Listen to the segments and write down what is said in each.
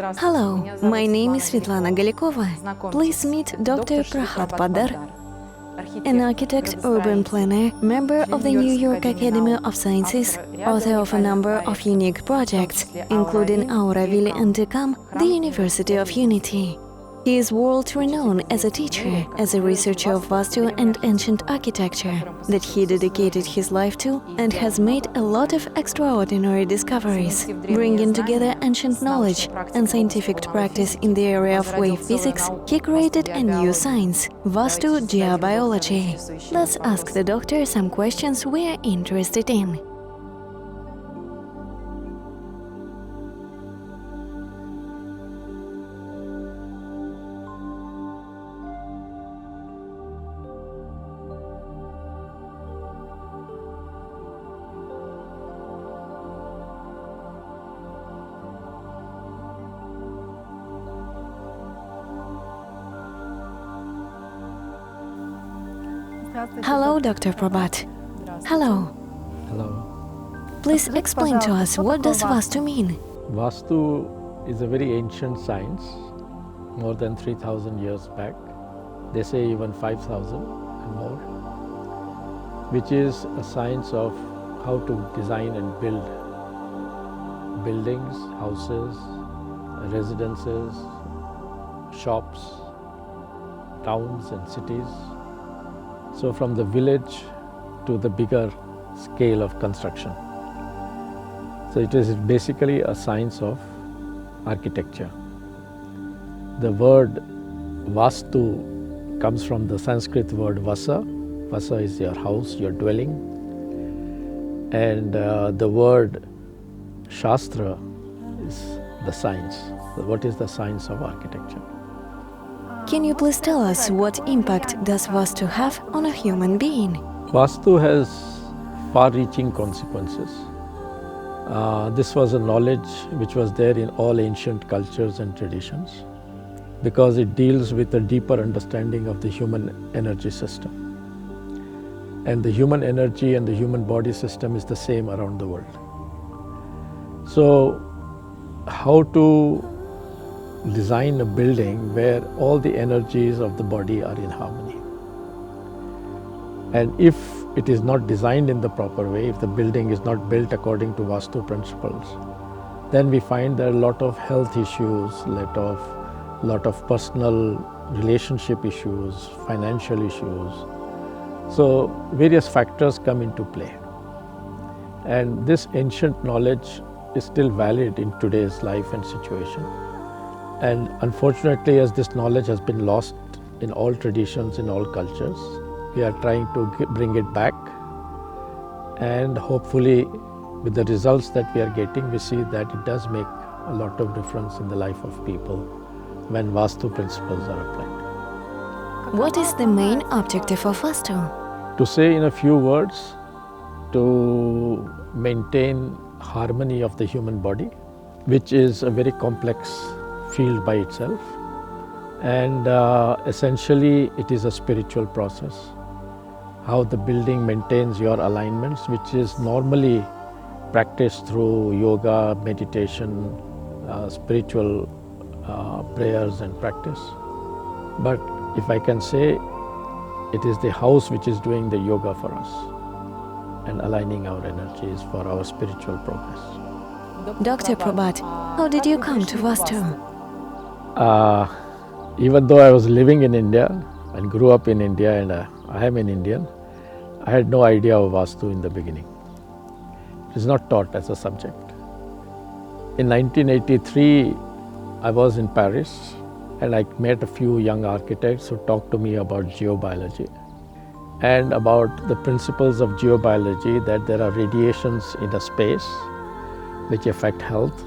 Hello, my name is Svetlana Galikova. Please meet Dr. Prabhat Poddar, an architect, urban planner, member of the New York Academy of Sciences, author of a number of unique projects, including Aura Ville and Decam, the University of Unity. He is world-renowned as a teacher, as a researcher of Vastu and ancient architecture that he dedicated his life to and has made a lot of extraordinary discoveries, bringing together ancient knowledge and scientific practice in the area of wave physics. He created a new science, VASTU-geobiology. Let's ask the doctor some questions we are interested in. Hello, Dr. Prabhat. Hello. Hello. Please explain to us, what does Vastu mean? Vastu is a very ancient science, more than 3,000 years back. They say even 5,000 and more, which is a science of how to design and build buildings, houses, residences, shops, towns and cities. So from the village to the bigger scale of construction. So it is basically a science of architecture. The word Vastu comes from the Sanskrit word Vasa. Vasa is your house, your dwelling. And the word Shastra is the science. So what is the science of architecture? Can you please tell us what impact does Vastu have on a human being? Vastu has far-reaching consequences. This was a knowledge which was there in all ancient cultures and traditions because it deals with a deeper understanding of the human energy system. And the human energy and the human body system is the same around the world. So, how to design a building where all the energies of the body are in harmony. And if it is not designed in the proper way, if the building is not built according to Vastu principles, then we find there are a lot of health issues, lot of personal relationship issues, financial issues. So various factors come into play. And this ancient knowledge is still valid in today's life and situation. And unfortunately, as this knowledge has been lost in all traditions, in all cultures, we are trying to bring it back. And hopefully, with the results that we are getting, we see that it does make a lot of difference in the life of people when Vastu principles are applied. What is the main objective of Vastu? To say in a few words, to maintain harmony of the human body, which is a very complex field by itself, and essentially it is a spiritual process. How the building maintains your alignments, which is normally practiced through yoga, meditation, spiritual prayers and practice. But if I can say, it is the house which is doing the yoga for us and aligning our energies for our spiritual progress. Dr. Prabhat, how did you come to Vastu? Even though I was living in India and grew up in India and I am an Indian, I had no idea of Vastu in the beginning. It is not taught as a subject. In 1983, I was in Paris and I met a few young architects who talked to me about geobiology and about the principles of geobiology, that there are radiations in a space which affect health,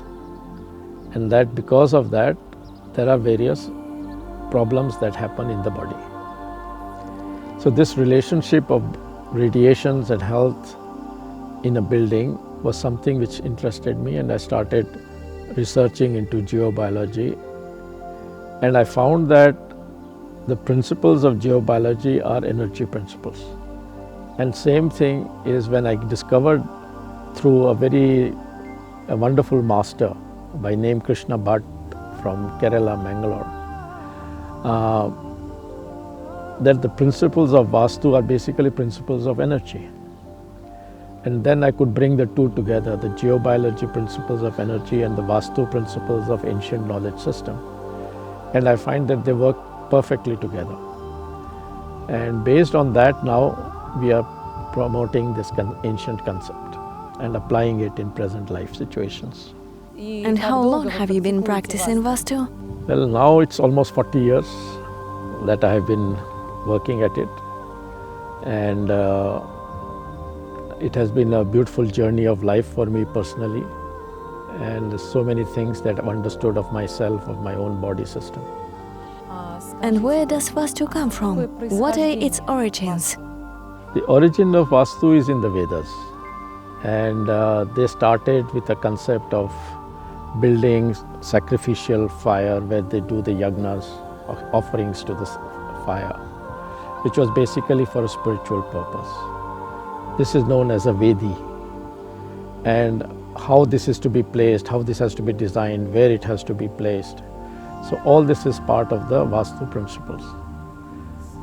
and that because of that, there are various problems that happen in the body. So this relationship of radiations and health in a building was something which interested me, and I started researching into geobiology. And I found that the principles of geobiology are energy principles. And same thing is when I discovered through a wonderful master by name Krishna Bhatt from Kerala, Mangalore, that the principles of Vastu are basically principles of energy. And then I could bring the two together, the geobiology principles of energy and the Vastu principles of ancient knowledge system. And I find that they work perfectly together. And based on that, now we are promoting this ancient concept and applying it in present life situations. And how long have you been practicing Vastu? Well, now it's almost 40 years that I have been working at it. And it has been a beautiful journey of life for me personally, and so many things that I've understood of myself, of my own body system. And where does Vastu come from? What are its origins? The origin of Vastu is in the Vedas, and they started with a concept of building sacrificial fire where they do the yagnas, offerings to the fire, which was basically for a spiritual purpose. This is known as a Vedi, and how this is to be placed, how this has to be designed, where it has to be placed. So all this is part of the Vastu principles.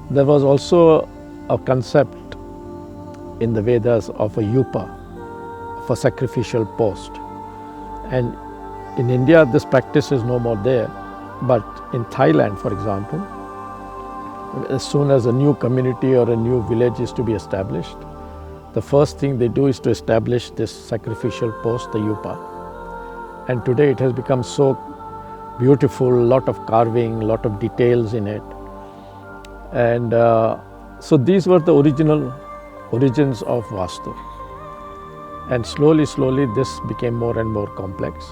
There was also a concept in the Vedas of a yupa, of a sacrificial post. And in India, this practice is no more there, but in Thailand, for example, as soon as a new community or a new village is to be established, the first thing they do is to establish this sacrificial post, the yupa. And today it has become so beautiful, a lot of carving, a lot of details in it. And so these were the original origins of Vastu. And slowly, slowly this became more and more complex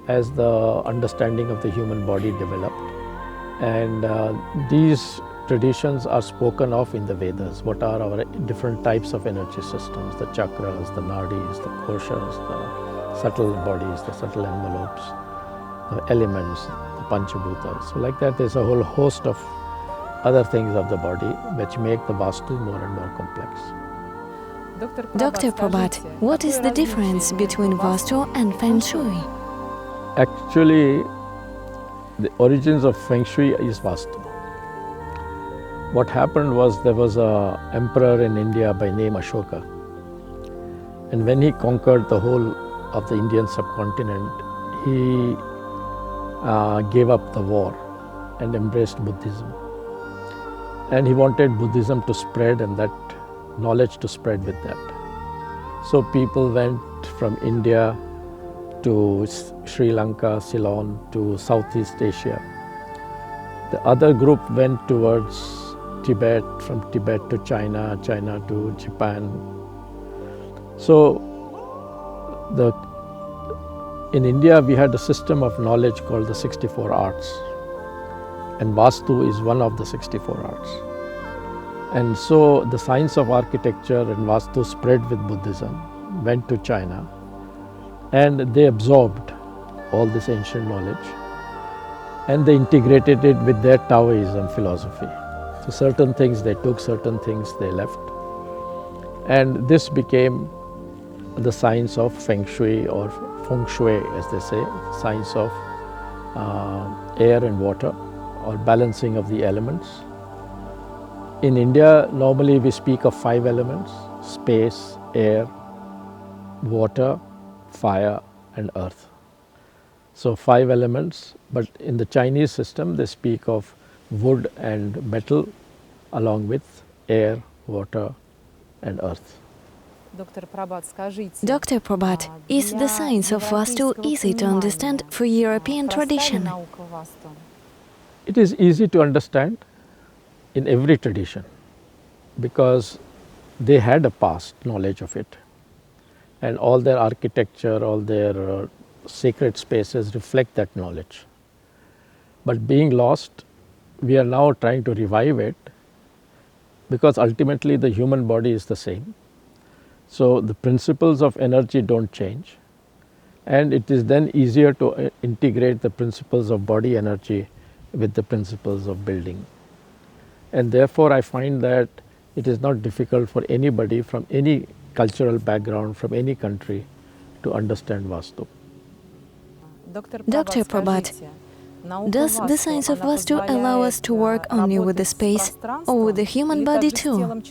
as the understanding of the human body developed. And these traditions are spoken of in the Vedas. What are our different types of energy systems, the chakras, the nadis, the koshas, the subtle bodies, the subtle envelopes, the elements, the panchabhutas. So like that, there's a whole host of other things of the body which make the Vastu more and more complex. Dr. Prabhat, what is the difference between Vastu and Feng Shui? Actually, the origins of Feng Shui is Vastu. What happened was there was an emperor in India by name Ashoka. And when he conquered the whole of the Indian subcontinent, he gave up the war and embraced Buddhism. And he wanted Buddhism to spread and that knowledge to spread with that. So people went from India to Sri Lanka, Ceylon, to Southeast Asia. The other group went towards Tibet, from Tibet to China, China to Japan. So in India we had a system of knowledge called the 64 arts, and Vastu is one of the 64 arts. And so the science of architecture and Vastu spread with Buddhism, went to China, and they absorbed all this ancient knowledge and they integrated it with their Taoism philosophy. So certain things they took, certain things they left. And this became the science of Feng Shui, or Feng Shui as they say, science of air and water, or balancing of the elements. In India, normally we speak of 5 elements: space, air, water, fire and earth. So 5 elements, but in the Chinese system they speak of wood and metal along with air, water and earth. Dr. Prabhat, is the science of Vastu easy to understand for European tradition? It is easy to understand in every tradition because they had a past knowledge of it, and all their architecture, all their sacred spaces reflect that knowledge. But being lost, we are now trying to revive it because ultimately the human body is the same. So the principles of energy don't change, and it is then easier to integrate the principles of body energy with the principles of building. And therefore I find that it is not difficult for anybody from any cultural background, from any country, to understand Vastu. Dr. Prabhat, Does the science of Vastu allow us to work only with the space or with the human body too?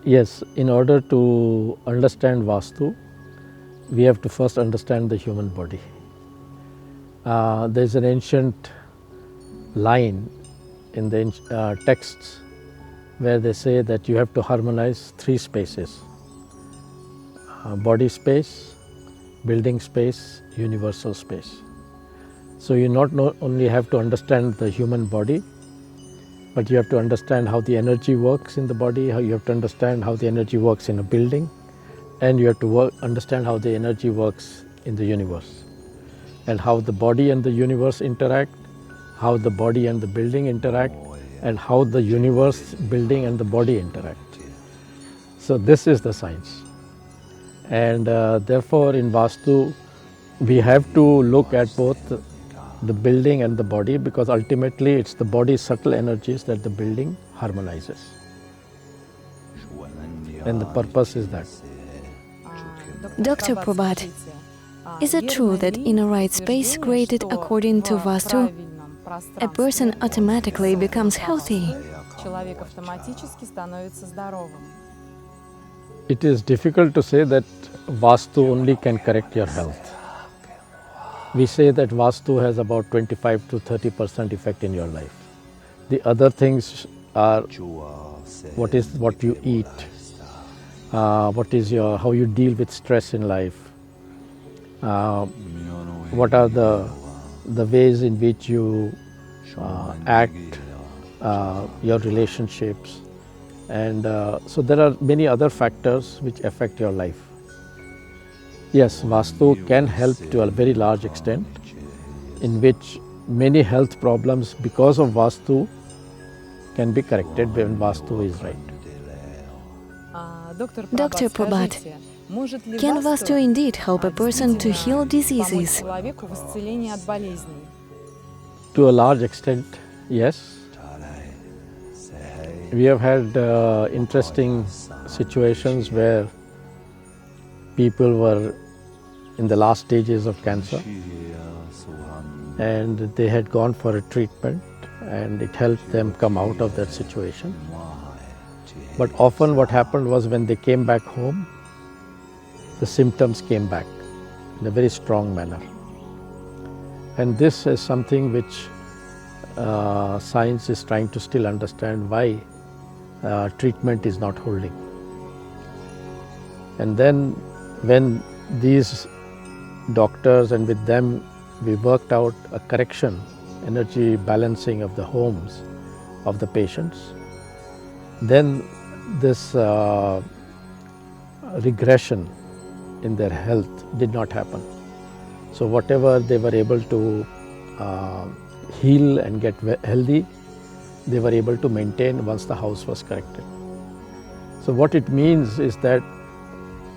Yes, in order to understand Vastu, we have to first understand the human body. There's an ancient line in the texts where they say that you have to harmonize three spaces: body space, building space, universal space. So you not only have to understand the human body, but you have to understand how the energy works in the body, how you have to understand how the energy works in a building, and you have to understand how the energy works in the universe, and how the body and the universe interact, how the body and the building interact, and how the universe, building and the body interact. So this is the science. And therefore in Vastu, we have to look at both the building and the body, because ultimately it's the body's subtle energies that the building harmonizes. And the purpose is that. Dr. Prabhat, is it true that in a right space created according to Vastu, a person automatically becomes healthy? It is difficult to say that Vastu only can correct your health. We say that Vastu has about 25 to 30% effect in your life. The other things are what you eat, how you deal with stress in life, what are the ways in which you act, your relationships, and so there are many other factors which affect your life. Yes, Vastu can help to a very large extent, in which many health problems because of Vastu can be corrected when Vastu is right. Dr. Prabhat, can Vastu indeed help a person to heal diseases? To a large extent, yes. We have had interesting situations where people were in the last stages of cancer and they had gone for a treatment and it helped them come out of that situation. But often what happened was, when they came back home, the symptoms came back in a very strong manner. And this is something which science is trying to still understand, why treatment is not holding. And then when these doctors and with them we worked out a correction, energy balancing of the homes of the patients, then this regression in their health did not happen. So whatever they were able to heal and get healthy, they were able to maintain once the house was corrected. So what it means is that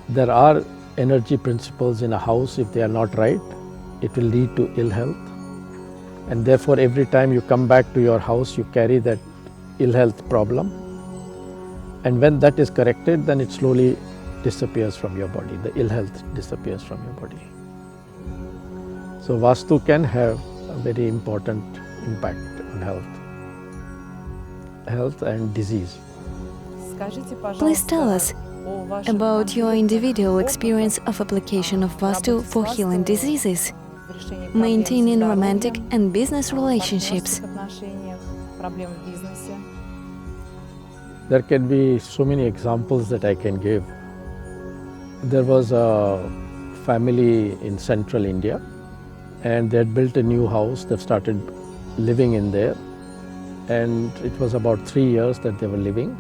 there are energy principles in a house. If they are not right, it will lead to ill health. And therefore every time you come back to your house, you carry that ill health problem. And when that is corrected, then it slowly disappears from your body. The ill health disappears from your body. So Vastu can have a very important impact on health and disease. Please tell us about your individual experience of application of Vastu for healing diseases, maintaining romantic and business relationships. There can be so many examples that I can give. There was a family in central India and they had built a new house. They've started living in there, and it was about 3 years that they were living.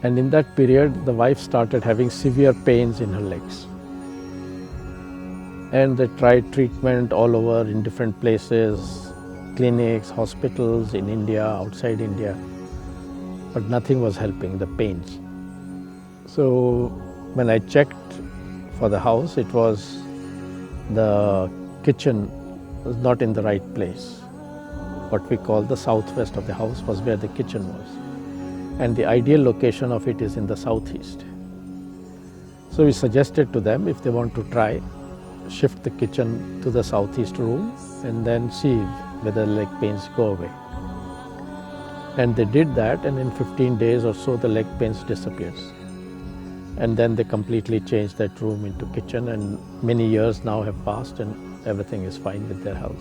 And in that period, the wife started having severe pains in her legs. And they tried treatment all over in different places, clinics, hospitals in India, outside India, but nothing was helping the pains. So when I checked for the house, it was the kitchen was not in the right place. What we call the southwest of the house was where the kitchen was. And the ideal location of it is in the southeast. So we suggested to them, if they want to try, shift the kitchen to the southeast room and then see whether leg pains go away. And they did that, and in 15 days or so the leg pains disappears. And then they completely changed that room into kitchen, and many years now have passed and everything is fine with their health.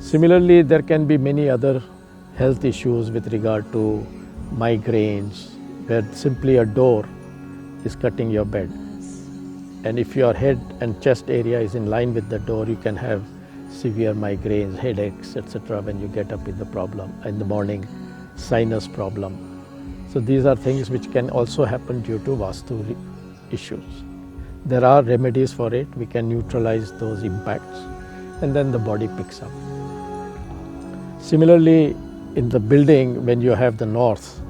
Similarly, there can be many other health issues with regard to migraines, where simply a door is cutting your bed. And if your head and chest area is in line with the door, you can have severe migraines, headaches, etc. when you get up in the morning, sinus problem. So these are things which can also happen due to Vastu issues. There are remedies for it. We can neutralize those impacts and then the body picks up. Similarly, in the building, when you have the north,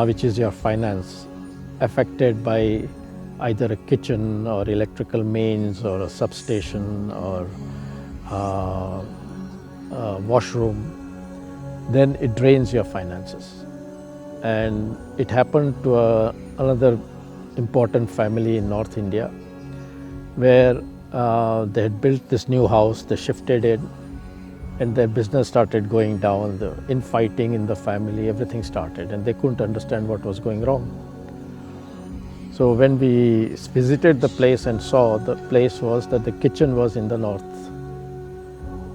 which is your finance, affected by either a kitchen or electrical mains or a substation or washroom, then it drains your finances. And it happened to another important family in North India, where they had built this new house, they shifted in, and their business started going down, the infighting in the family, everything started, and they couldn't understand what was going wrong. So when we visited the place and saw, the place was that the kitchen was in the north.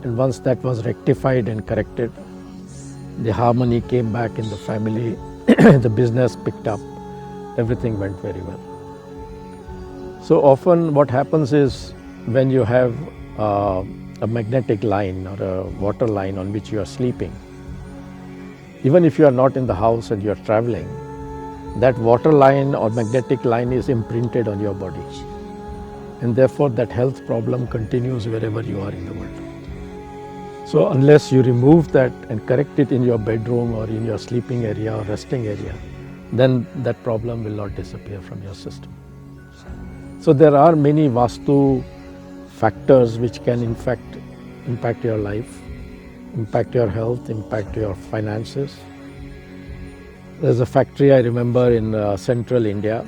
And once that was rectified and corrected, the harmony came back in the family, the business picked up, everything went very well. So often what happens is, when you have a magnetic line or a water line on which you are sleeping, even if you are not in the house and you are traveling, that water line or magnetic line is imprinted on your body. And therefore that health problem continues wherever you are in the world. So unless you remove that and correct it in your bedroom or in your sleeping area or resting area, then that problem will not disappear from your system. So there are many Vastu factors which can in fact impact your life, impact your health, impact your finances. There's a factory I remember in central India.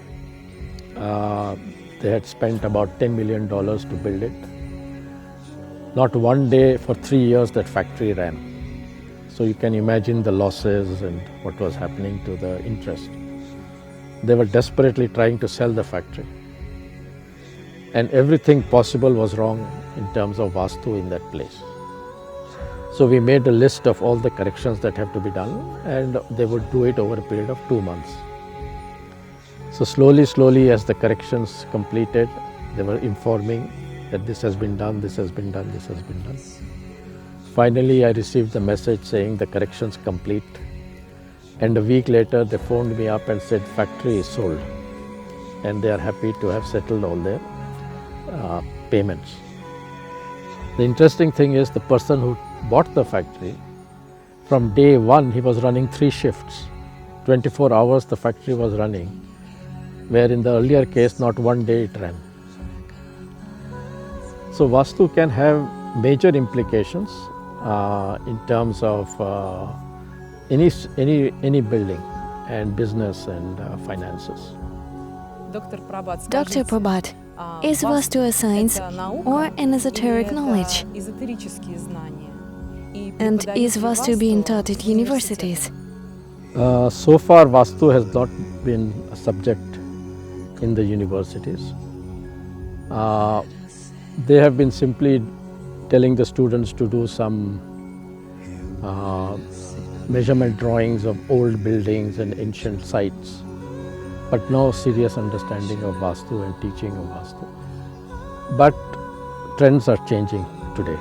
They had spent about $10 million to build it. Not one day for 3 years that factory ran. So you can imagine the losses and what was happening to the interest. They were desperately trying to sell the factory. And everything possible was wrong in terms of Vastu in that place. So we made a list of all the corrections that have to be done, and they would do it over a period of 2 months. So slowly as the corrections completed, they were informing that this has been done, this has been done, this has been done. Finally, I received the message saying the corrections complete. And a week later, they phoned me up and said factory is sold. And they are happy to have settled all their payments. The interesting thing is, the person who bought the factory, from day one he was running 3 shifts. 24 hours the factory was running, where in the earlier case not one day it ran. So Vastu can have major implications in terms of any building and business and finances. Dr. Prabhat, is Vastu a science or an esoteric knowledge? And is Vastu being taught at universities? So far Vastu has not been a subject in the universities. They have been simply telling the students to do some measurement drawings of old buildings and ancient sites, but no serious understanding of Vastu and teaching of Vastu. But trends are changing today,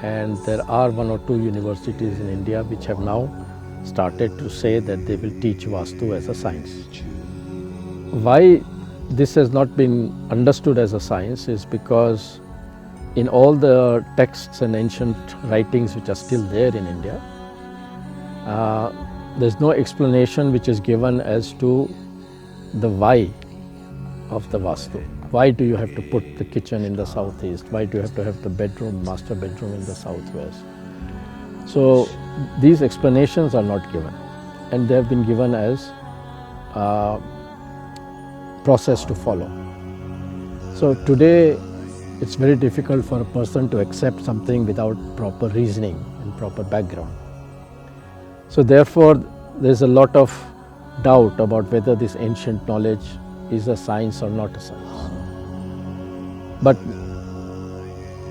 and there are 1 or 2 universities in India which have now started to say that they will teach Vastu as a science. Why this has not been understood as a science is because in all the texts and ancient writings which are still there in India, there's no explanation which is given as to the why of the Vastu. Why do you have to put the kitchen in the southeast? Why do you have to have the bedroom, master bedroom in the southwest? So these explanations are not given, and they have been given as process to follow. So today it's very difficult for a person to accept something without proper reasoning and proper background. So therefore there's a lot of doubt about whether this ancient knowledge is a science or not a science. But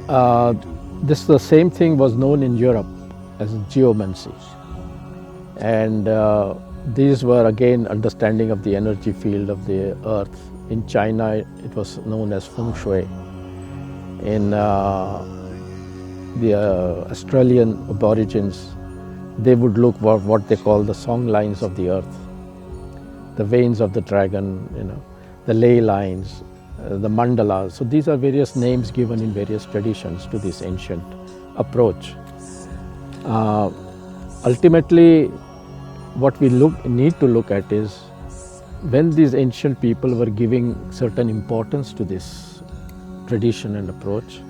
the same thing was known in Europe as geomancy. And these were again understanding of the energy field of the earth. In China it was known as feng shui. In the Australian aborigines, they would look for what they call the song lines of the earth, the veins of the dragon, the ley lines, the mandalas. So these are various names given in various traditions to this ancient approach. Ultimately, what we need to look at is when these ancient people were giving certain importance to this tradition and approach,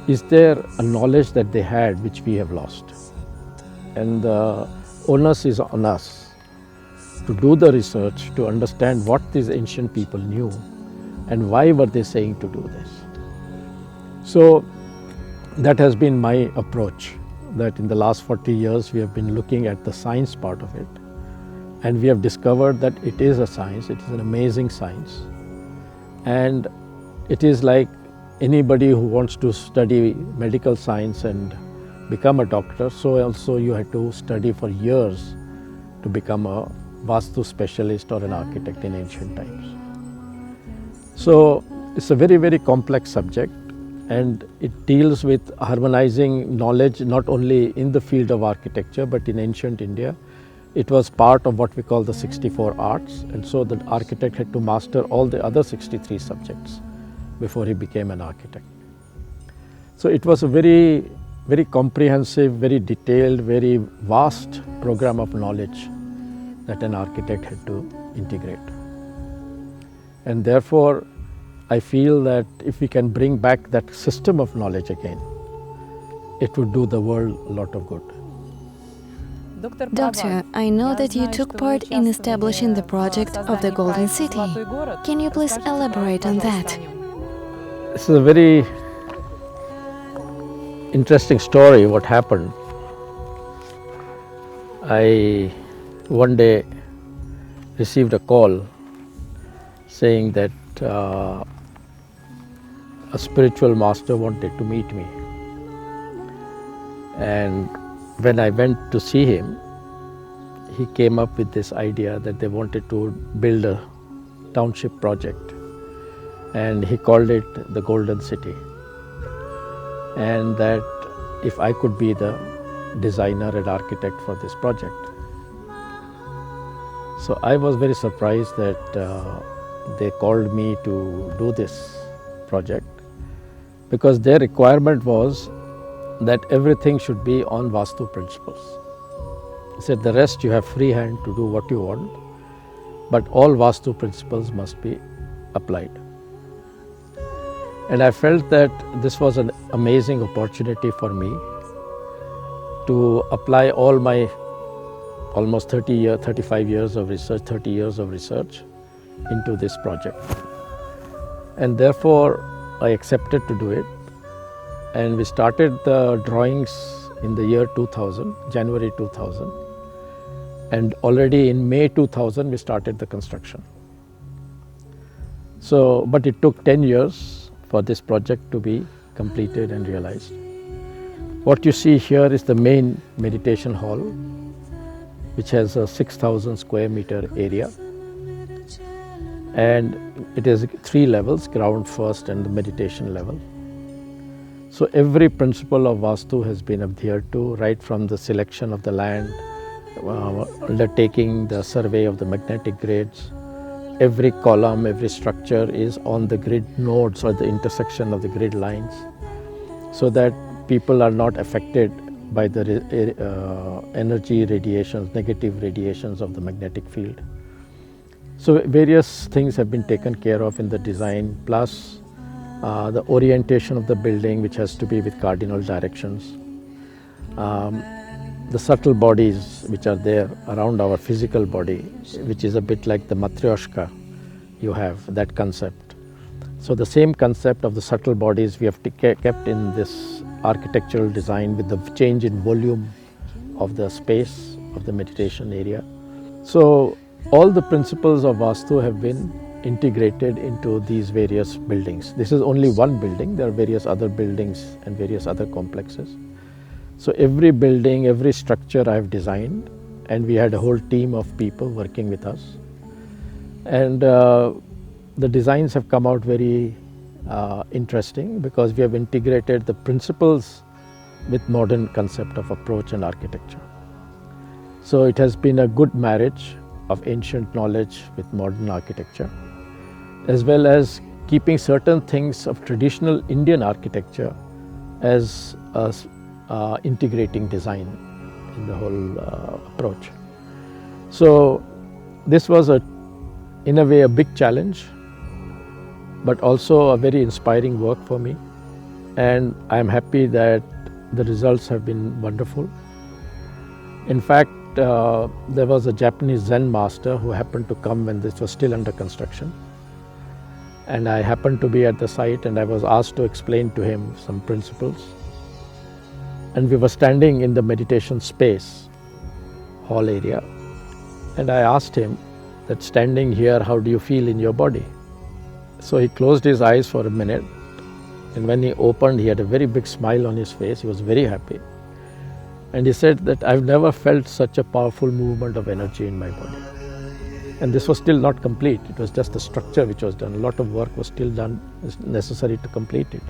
is there a knowledge that they had which we have lost? And the onus is on us to do the research to understand what these ancient people knew and why were they saying to do this. So that has been my approach, that in the last 40 years we have been looking at the science part of it, and we have discovered that it is a science, it is an amazing science, and it is like anybody who wants to study medical science and become a doctor, so also you had to study for years to become a Vastu specialist or an architect in ancient times. So it's a very, very complex subject, and it deals with harmonizing knowledge not only in the field of architecture but in ancient India. It was part of what we call the 64 arts, and so the architect had to master all the other 63 subjects before he became an architect. So it was a very, very comprehensive, very detailed, very vast program of knowledge that an architect had to integrate. And therefore, I feel that if we can bring back that system of knowledge again, it would do the world a lot of good. Doctor, I know that you took part in establishing the project of the Golden City. Can you please elaborate on that? This is a very interesting story, what happened. I one day received a call saying that a spiritual master wanted to meet me. And when I went to see him, he came up with this idea that they wanted to build a township project, and he called it the Golden City, and that if I could be the designer and architect for this project. So I was very surprised that they called me to do this project, because their requirement was that everything should be on Vastu principles. He said the rest you have free hand to do what you want, but all Vastu principles must be applied. And I felt that this was an amazing opportunity for me to apply all my almost 35 years of research, 30 years of research into this project. And therefore, I accepted to do it. And we started the drawings in the year 2000, January 2000. And already in May 2000, we started the construction. So, but it took 10 years for this project to be completed and realized. What you see here is the main meditation hall, which has a 6,000 square meter area. And it has 3 levels, ground, first, and the meditation level. So every principle of Vastu has been adhered to, right from the selection of the land, undertaking the survey of the magnetic grids. Every column, every structure is on the grid nodes or the intersection of the grid lines, so that people are not affected by the energy radiations, negative radiations of the magnetic field. So various things have been taken care of in the design, plus the orientation of the building, which has to be with cardinal directions. The subtle bodies which are there around our physical body, which is a bit like the matryoshka, you have that concept. So the same concept of the subtle bodies we have kept in this architectural design with the change in volume of the space of the meditation area. So all the principles of Vastu have been integrated into these various buildings. This is only one building. There are various other buildings and various other complexes. So every building, every structure I have designed, and we had a whole team of people working with us. And the designs have come out very interesting because we have integrated the principles with modern concept of approach and architecture. So it has been a good marriage of ancient knowledge with modern architecture, as well as keeping certain things of traditional Indian architecture as a integrating design in the whole approach. So this was in a way a big challenge, but also a very inspiring work for me, and I am happy that the results have been wonderful. In fact, there was a Japanese Zen master who happened to come when this was still under construction, and I happened to be at the site, and I was asked to explain to him some principles. And we were standing in the meditation space, hall area, and I asked him that standing here, how do you feel in your body? So he closed his eyes for a minute, and when he opened, he had a very big smile on his face. He was very happy. And he said that I've never felt such a powerful movement of energy in my body. And this was still not complete. It was just the structure which was done. A lot of work was still done, necessary to complete it.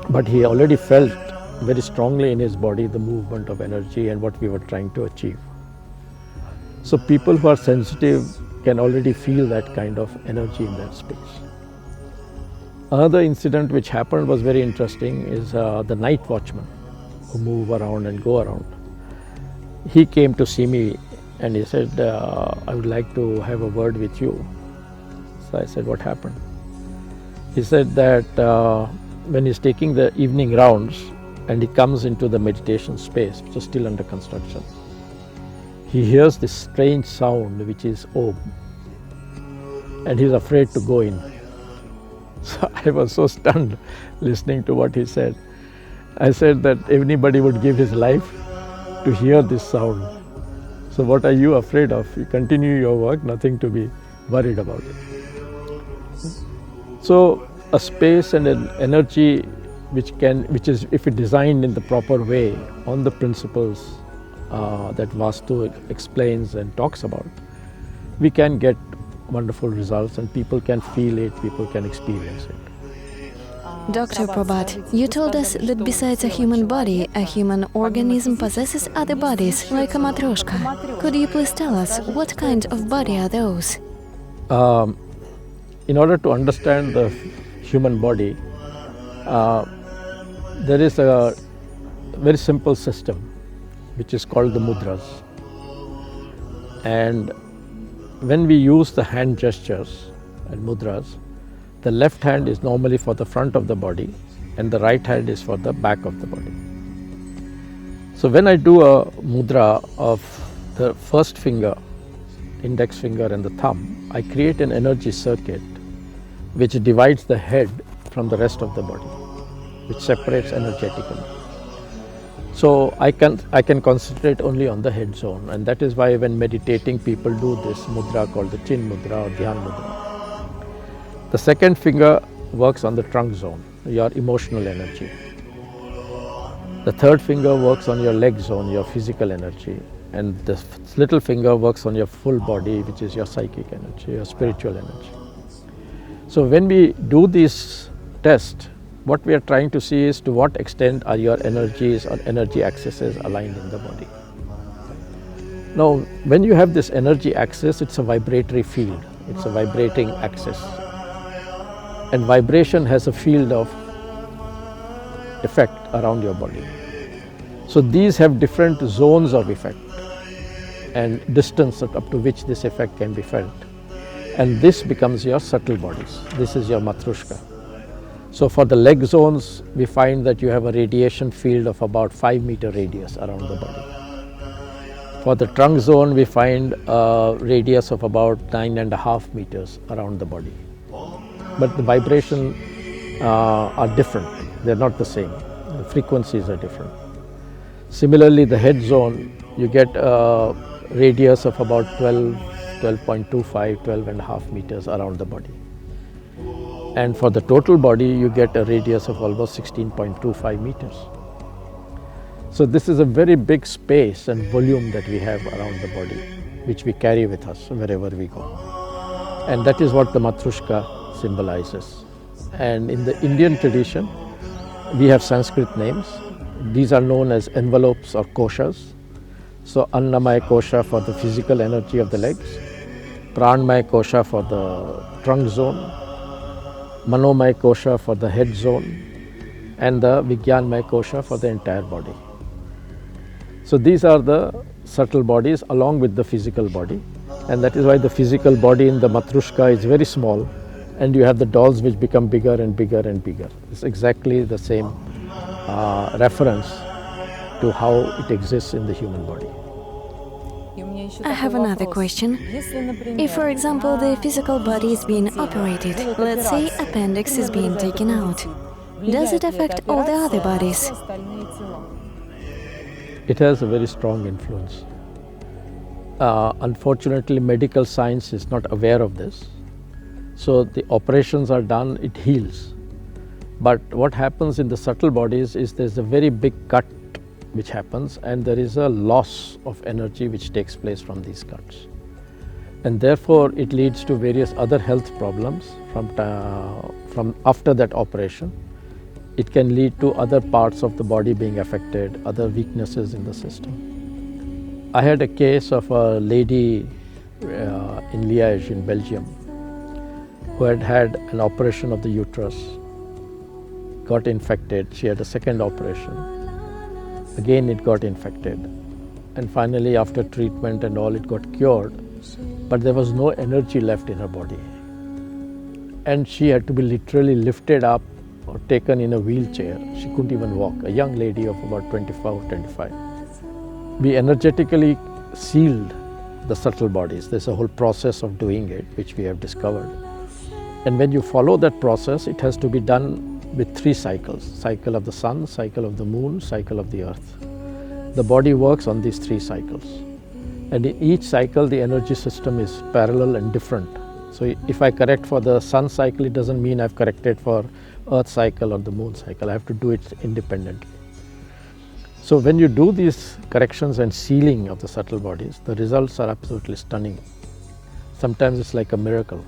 But he already felt very strongly in his body the movement of energy and what we were trying to achieve. So people who are sensitive can already feel that kind of energy in that space. Another incident which happened was very interesting is the night watchman who move around and go around. He came to see me and he said, I would like to have a word with you. So I said, what happened? He said that when he's taking the evening rounds and he comes into the meditation space, which is still under construction, he hears this strange sound which is Om, and he's afraid to go in. So I was so stunned listening to what he said. I said that anybody would give his life to hear this sound. So what are you afraid of? You continue your work, nothing to be worried about it. So a space and an energy which is, if it designed in the proper way on the principles that Vastu explains and talks about, we can get wonderful results and people can feel it, people can experience it. Dr. Prabhat, you told us that besides a human body, a human organism possesses other bodies, like a matryoshka. Could you please tell us what kind of body are those? In order to understand the human body, there is a very simple system which is called the mudras. And when we use the hand gestures and mudras, the left hand is normally for the front of the body and the right hand is for the back of the body. So when I do a mudra of the first finger, index finger and the thumb, I create an energy circuit which divides the head from the rest of the body, which separates energetically. So I can concentrate only on the head zone, and that is why when meditating people do this mudra called the chin mudra or dhyan mudra. The second finger works on the trunk zone, your emotional energy. The third finger works on your leg zone, your physical energy, and the little finger works on your full body, which is your psychic energy, your spiritual energy. So when we do this test, what we are trying to see is to what extent are your energies or energy accesses aligned in the body. Now, when you have this energy access, it's a vibratory field, it's a vibrating axis. And vibration has a field of effect around your body. So these have different zones of effect and distance up to which this effect can be felt. And this becomes your subtle bodies. This is your matrushka. So for the leg zones, we find that you have a radiation field of about 5-meter radius around the body. For the trunk zone, we find a radius of about 9.5 meters around the body. but the vibration are different. They're not the same. The frequencies are different. Similarly, the head zone, you get a radius of about 12, 12.25, 12 and a half meters around the body. And for the total body, you get a radius of almost 16.25 meters. So this is a very big space and volume that we have around the body, which we carry with us wherever we go. And that is what the Matrushka symbolizes. And in the Indian tradition, we have Sanskrit names. These are known as envelopes or koshas. So Annamaya kosha for the physical energy of the legs, Pranmaya kosha for the trunk zone, Manomaya kosha for the head zone, and the Vijnanmaya kosha for the entire body. So these are the subtle bodies along with the physical body, and that is why the physical body in the Matrushka is very small, and you have the dolls which become bigger and bigger and bigger. It's exactly the same reference to how it exists in the human body. I have another question. If, for example, the physical body is being operated, let's say appendix is being taken out, does it affect all the other bodies? It has a very strong influence. Unfortunately, medical science is not aware of this. So the operations are done, it heals. But what happens in the subtle bodies is there's a very big cut which happens, and there is a loss of energy which takes place from these cuts. And therefore it leads to various other health problems from after that operation. It can lead to other parts of the body being affected, other weaknesses in the system. I had a case of a lady in Liège in Belgium who had had an operation of the uterus, got infected. She had a second operation. Again it got infected, and finally after treatment and all it got cured, but there was no energy left in her body, and she had to be literally lifted up or taken in a wheelchair. She couldn't even walk, a young lady of about 24, 25. We energetically sealed the subtle bodies. There's a whole process of doing it which we have discovered, and when you follow that process, it has to be done with 3 cycles: cycle of the sun, cycle of the moon, cycle of the earth. The body works on these 3 cycles, and in each cycle the energy system is parallel and different. So if I correct for the sun cycle, it doesn't mean I've corrected for earth cycle or the moon cycle. I have to do it independently. So when you do these corrections and sealing of the subtle bodies, the results are absolutely stunning. Sometimes it's like a miracle.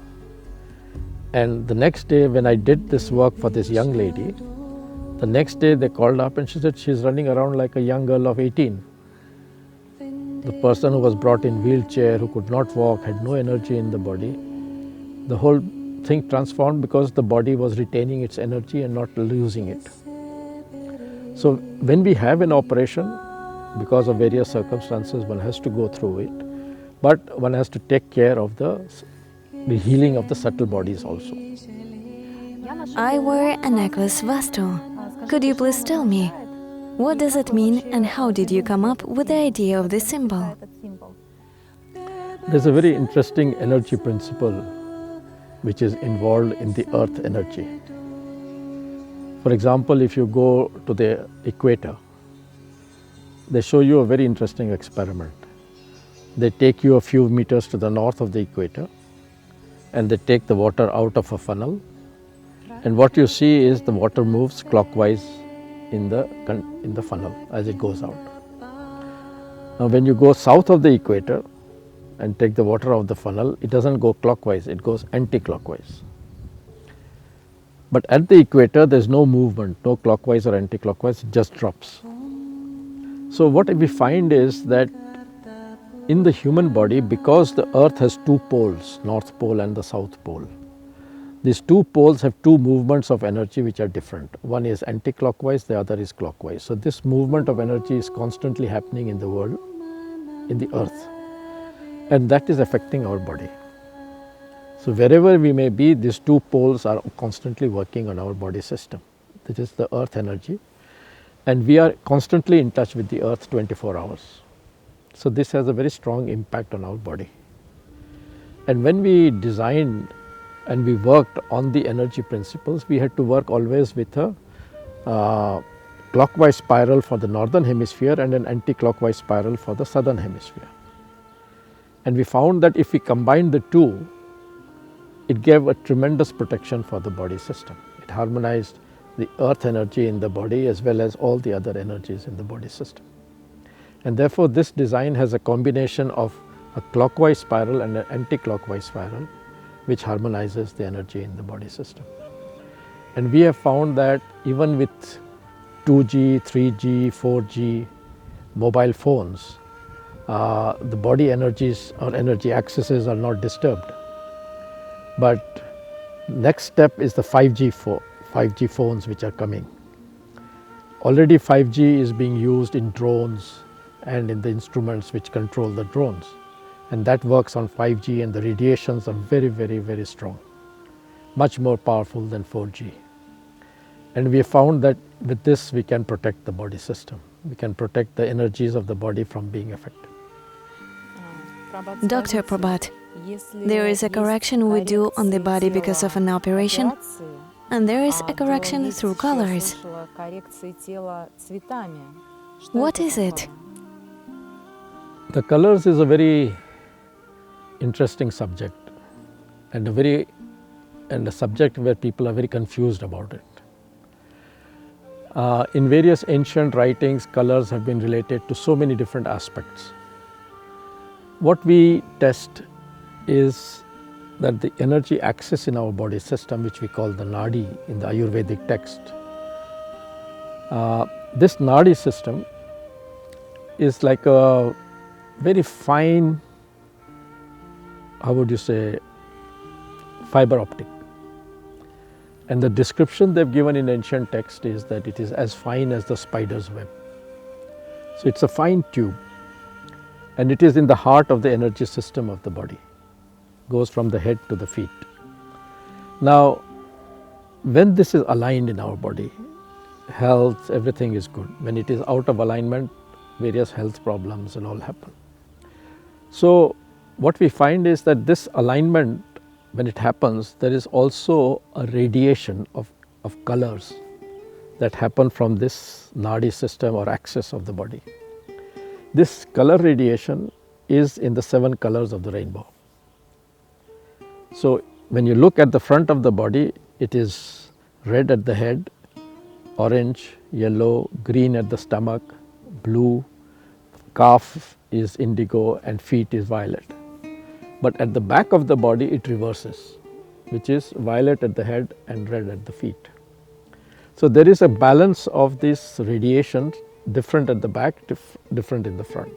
And the next day when I did this work for this young lady, the next day they called up and she said she's running around like a young girl of 18. The person who was brought in wheelchair, who could not walk, had no energy in the body, the whole thing transformed because the body was retaining its energy and not losing it. So when we have an operation, because of various circumstances, one has to go through it, but one has to take care of the healing of the subtle bodies also. I wear a necklace Vastu. Could you please tell me, what does it mean and how did you come up with the idea of this symbol? There's a very interesting energy principle which is involved in the earth energy. For example, if you go to the equator, they show you a very interesting experiment. They take you a few meters to the north of the equator, and they take the water out of a funnel, and what you see is the water moves clockwise in the funnel as it goes out. Now when you go south of the equator and take the water out of the funnel, it doesn't go clockwise, it goes anti-clockwise. But at the equator there's no movement, no clockwise or anti-clockwise, it just drops. So what we find is that in the human body, because the earth has 2 poles, north pole and the south pole, these 2 poles have 2 movements of energy which are different. One is anti-clockwise, the other is clockwise. So this movement of energy is constantly happening in the world, in the earth, and that is affecting our body. So wherever we may be, these 2 poles are constantly working on our body system. This is the earth energy, and we are constantly in touch with the earth 24 hours. So this has a very strong impact on our body. And when we designed and we worked on the energy principles, we had to work always with a clockwise spiral for the northern hemisphere and an anti-clockwise spiral for the southern hemisphere. And we found that if we combined the two, it gave a tremendous protection for the body system. It harmonized the earth energy in the body as well as all the other energies in the body system. And therefore, this design has a combination of a clockwise spiral and an anti-clockwise spiral, which harmonizes the energy in the body system. And we have found that even with 2G, 3G, 4G mobile phones, the body energies or energy accesses are not disturbed. But next step is the 5G phones which are coming. Already 5G is being used in drones and in the instruments which control the drones, and that works on 5G, and the radiations are very, very, very strong, much more powerful than 4G. And we have found that with this we can protect the body system. We can protect the energies of the body from being affected. Dr. Prabhat, there is a correction we do on the body because of an operation, and there is a correction through colors. What is it? The colors is a very interesting subject, and a subject where people are very confused about it. In various ancient writings, colors have been related to so many different aspects. What we test is that the energy axis in our body system, which we call the nadi in the Ayurvedic text, this nadi system is like a very fine, how would you say, fiber optic. And the description they've given in ancient text is that it is as fine as the spider's web. So it's a fine tube, and it is in the heart of the energy system of the body, goes from the head to the feet. Now, when this is aligned in our body, health, everything is good. When it is out of alignment, various health problems and all happen. So what we find is that this alignment, when it happens, there is also a radiation of colors that happen from this nadi system or axis of the body. This color radiation is in the 7 colors of the rainbow. So when you look at the front of the body, it is red at the head, orange, yellow, green at the stomach, blue, calf is indigo, and feet is violet. But at the back of the body it reverses, which is violet at the head and red at the feet. So there is a balance of this radiation, different at the back, different in the front.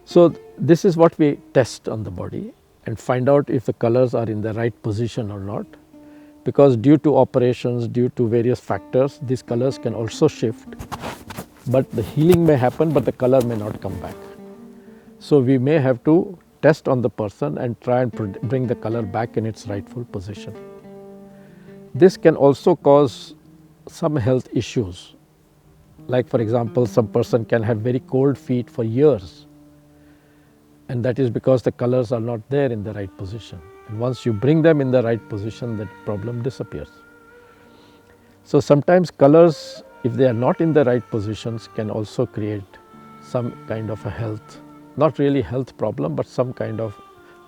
So this is what we test on the body and find out if the colors are in the right position or not, because due to operations, due to various factors, these colors can also shift, but the healing may happen, but the color may not come back. So we may have to test on the person and try and bring the color back in its rightful position. This can also cause some health issues, like for example, some person can have very cold feet for years, and that is because the colors are not there in the right position. And once you bring them in the right position, that problem disappears. So sometimes colors, if they are not in the right positions, can also create some kind of a health, not really health problem, but some kind of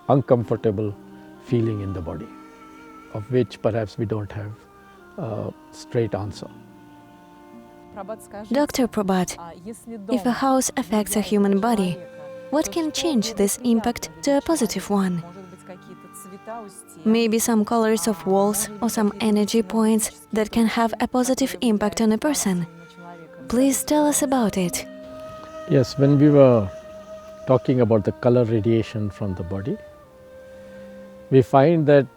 uncomfortable feeling in the body, of which perhaps we don't have a straight answer. Dr. Prabhat, if a house affects a human body, what can change this impact to a positive one? Maybe some colors of walls or some energy points that can have a positive impact on a person. Please tell us about it. Yes, when we were talking about the color radiation from the body, we find that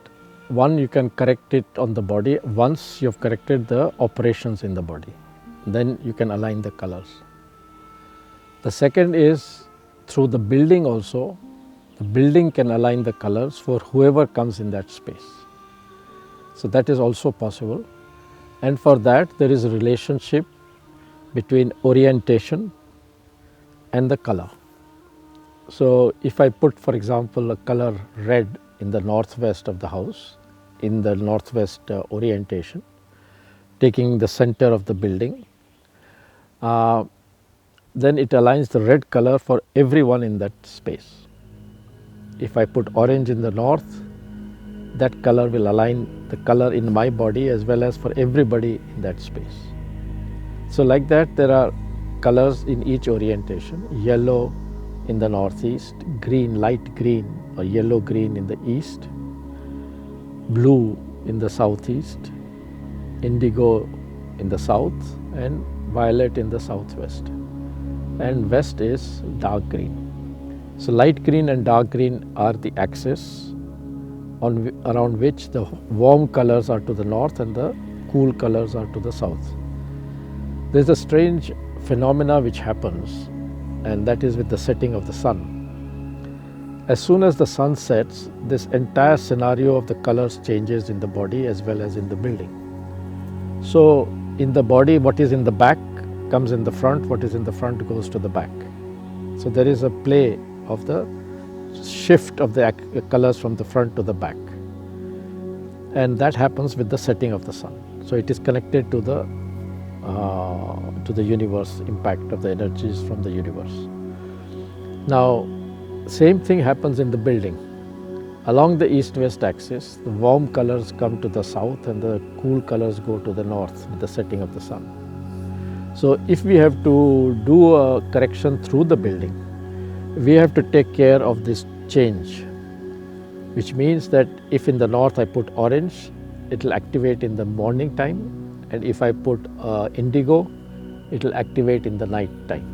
one, you can correct it on the body once you have corrected the operations in the body, then you can align the colors. The second is through the building also. The building can align the colors for whoever comes in that space. So that is also possible, and for that there is a relationship between orientation and the color. So if I put, for example, a color red in the northwest of the house, in the northwest orientation, taking the center of the building, then it aligns the red color for everyone in that space. If I put orange in the north, that color will align the color in my body as well as for everybody in that space. So like that, there are colors in each orientation: yellow in the northeast, green, light green or yellow green in the east, blue in the southeast, indigo in the south, and violet in the southwest, and west is dark green. So light green and dark green are the axis around which the warm colors are to the north and the cool colors are to the south. There is a strange phenomena which happens, and that is with the setting of the sun. As soon as the sun sets, this entire scenario of the colors changes in the body as well as in the building. So in the body, what is in the back comes in the front, what is in the front goes to the back. So there is a play of the shift of the colors from the front to the back, and that happens with the setting of the sun. So it is connected to the universe, impact of the energies from the universe. Now same thing happens in the building. Along the east-west axis, the warm colors come to the south and the cool colors go to the north with the setting of the sun. So if we have to do a correction through the building, we have to take care of this change, which means that if in the north I put orange, it will activate in the morning time, and if I put indigo, it will activate in the night time.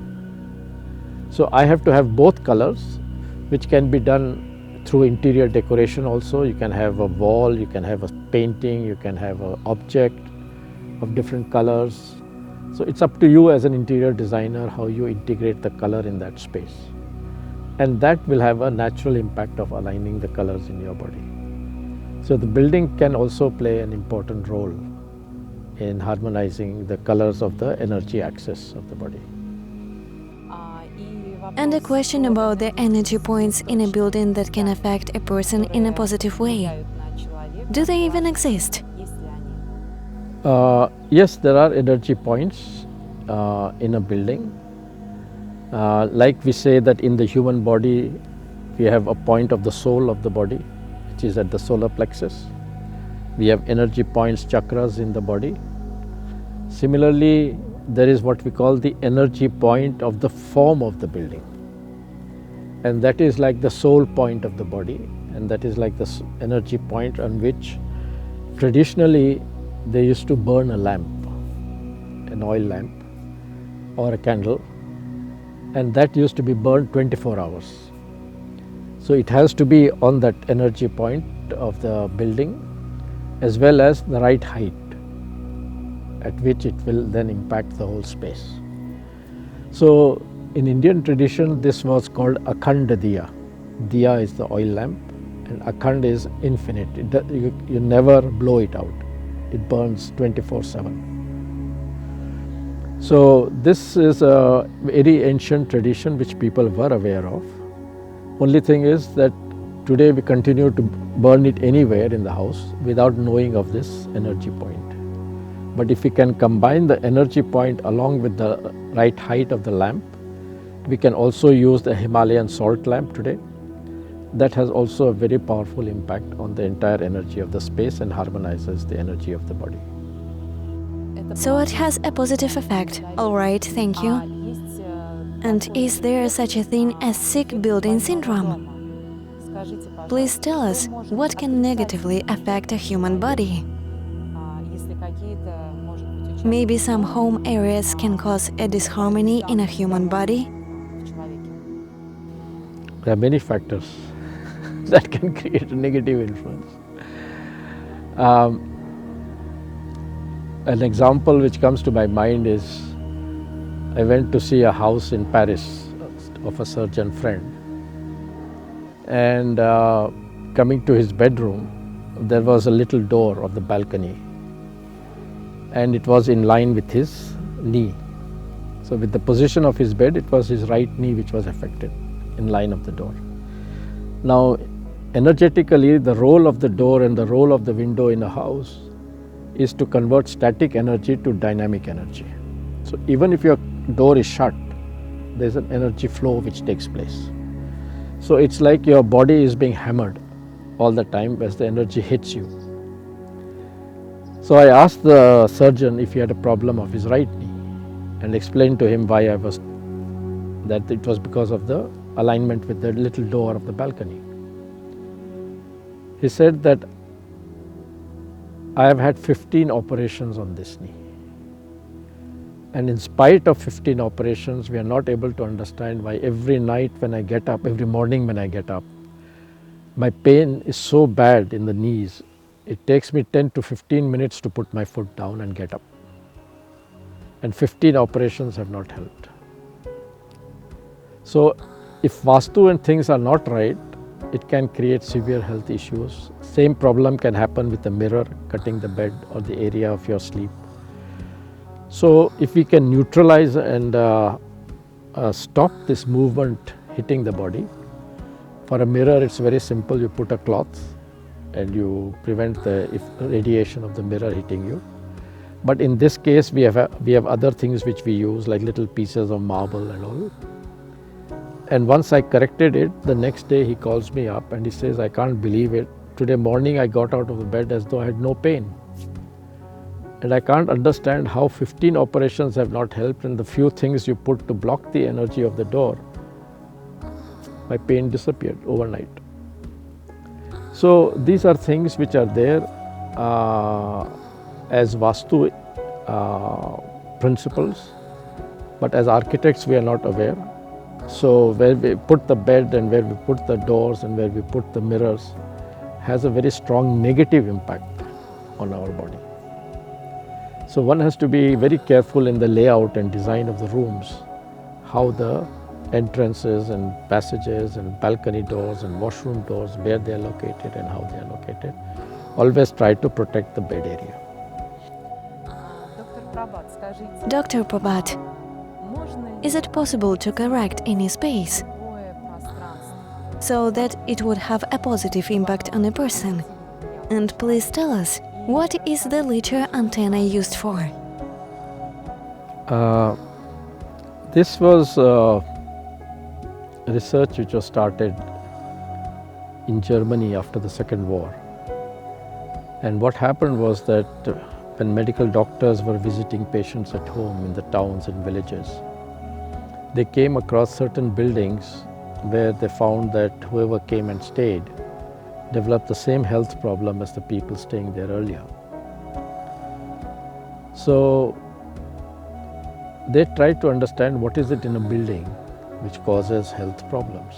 So I have to have both colors, which can be done through interior decoration also. You can have a wall, you can have a painting, you can have an object of different colors. So it's up to you as an interior designer how you integrate the color in that space. And that will have a natural impact of aligning the colors in your body. So the building can also play an important role in harmonizing the colors of the energy axis of the body. And a question about the energy points in a building that can affect a person in a positive way. Do they even exist? Yes, there are energy points in a building. Like we say that in the human body, we have a point of the soul of the body, which is at the solar plexus. We have energy points, chakras in the body. Similarly, there is what we call the energy point of the form of the building. And that is like the soul point of the body, and that is like the energy point on which traditionally they used to burn a lamp, an oil lamp or a candle, and that used to be burned 24 hours. So it has to be on that energy point of the building as well as the right height at which it will then impact the whole space. So in Indian tradition, this was called Akhand Diya. Diya is the oil lamp and Akhand is infinite. You never blow it out. It burns 24/7. So this is a very ancient tradition which people were aware of. Only thing is that today we continue to burn it anywhere in the house without knowing of this energy point. But if we can combine the energy point along with the right height of the lamp, we can also use the Himalayan salt lamp today. That has also a very powerful impact on the entire energy of the space and harmonizes the energy of the body. So it has a positive effect. All right, thank you. And is there such a thing as sick building syndrome? Please tell us what can negatively affect a human body. Maybe some home areas can cause a disharmony in a human body. There are many factors that can create a negative influence. An example which comes to my mind is I went to see a house in Paris of a surgeon friend, and coming to his bedroom, there was a little door of the balcony, and it was in line with his knee. So with the position of his bed, it was his right knee which was affected, in line of the door. Now energetically, the role of the door and the role of the window in a house is to convert static energy to dynamic energy. So even if your door is shut, there's an energy flow which takes place. So it's like your body is being hammered all the time as the energy hits you. So I asked the surgeon if he had a problem of his right knee and explained to him why that it was because of the alignment with the little door of the balcony. He said that I have had 15 operations on this knee. And in spite of 15 operations, we are not able to understand why every night when I get up, every morning when I get up, my pain is so bad in the knees. It takes me 10 to 15 minutes to put my foot down and get up. And 15 operations have not helped. So if Vastu and things are not right, it can create severe health issues. Same problem can happen with a mirror cutting the bed or the area of your sleep. So if we can neutralize and stop this movement hitting the body, for a mirror it's very simple. You put a cloth and you prevent the radiation of the mirror hitting you. But in this case we have other things which we use, like little pieces of marble and all. And once I corrected it, the next day he calls me up and he says, I can't believe it. Today morning I got out of the bed as though I had no pain. And I can't understand how 15 operations have not helped, and the few things you put to block the energy of the door, my pain disappeared overnight. So these are things which are there as Vastu principles, but as architects we are not aware. So where we put the bed and where we put the doors and where we put the mirrors has a very strong negative impact on our body. So one has to be very careful in the layout and design of the rooms, how the entrances and passages and balcony doors and washroom doors, where they are located and how they are located. Always try to protect the bed area. Dr. Prabhat, is it possible to correct any space so that it would have a positive impact on a person? And please tell us, what is the liter antenna used for? This was research which was started in Germany after the Second War. And what happened was that when medical doctors were visiting patients at home in the towns and villages, they came across certain buildings where they found that whoever came and stayed developed the same health problem as the people staying there earlier. So they tried to understand what is it in a building which causes health problems.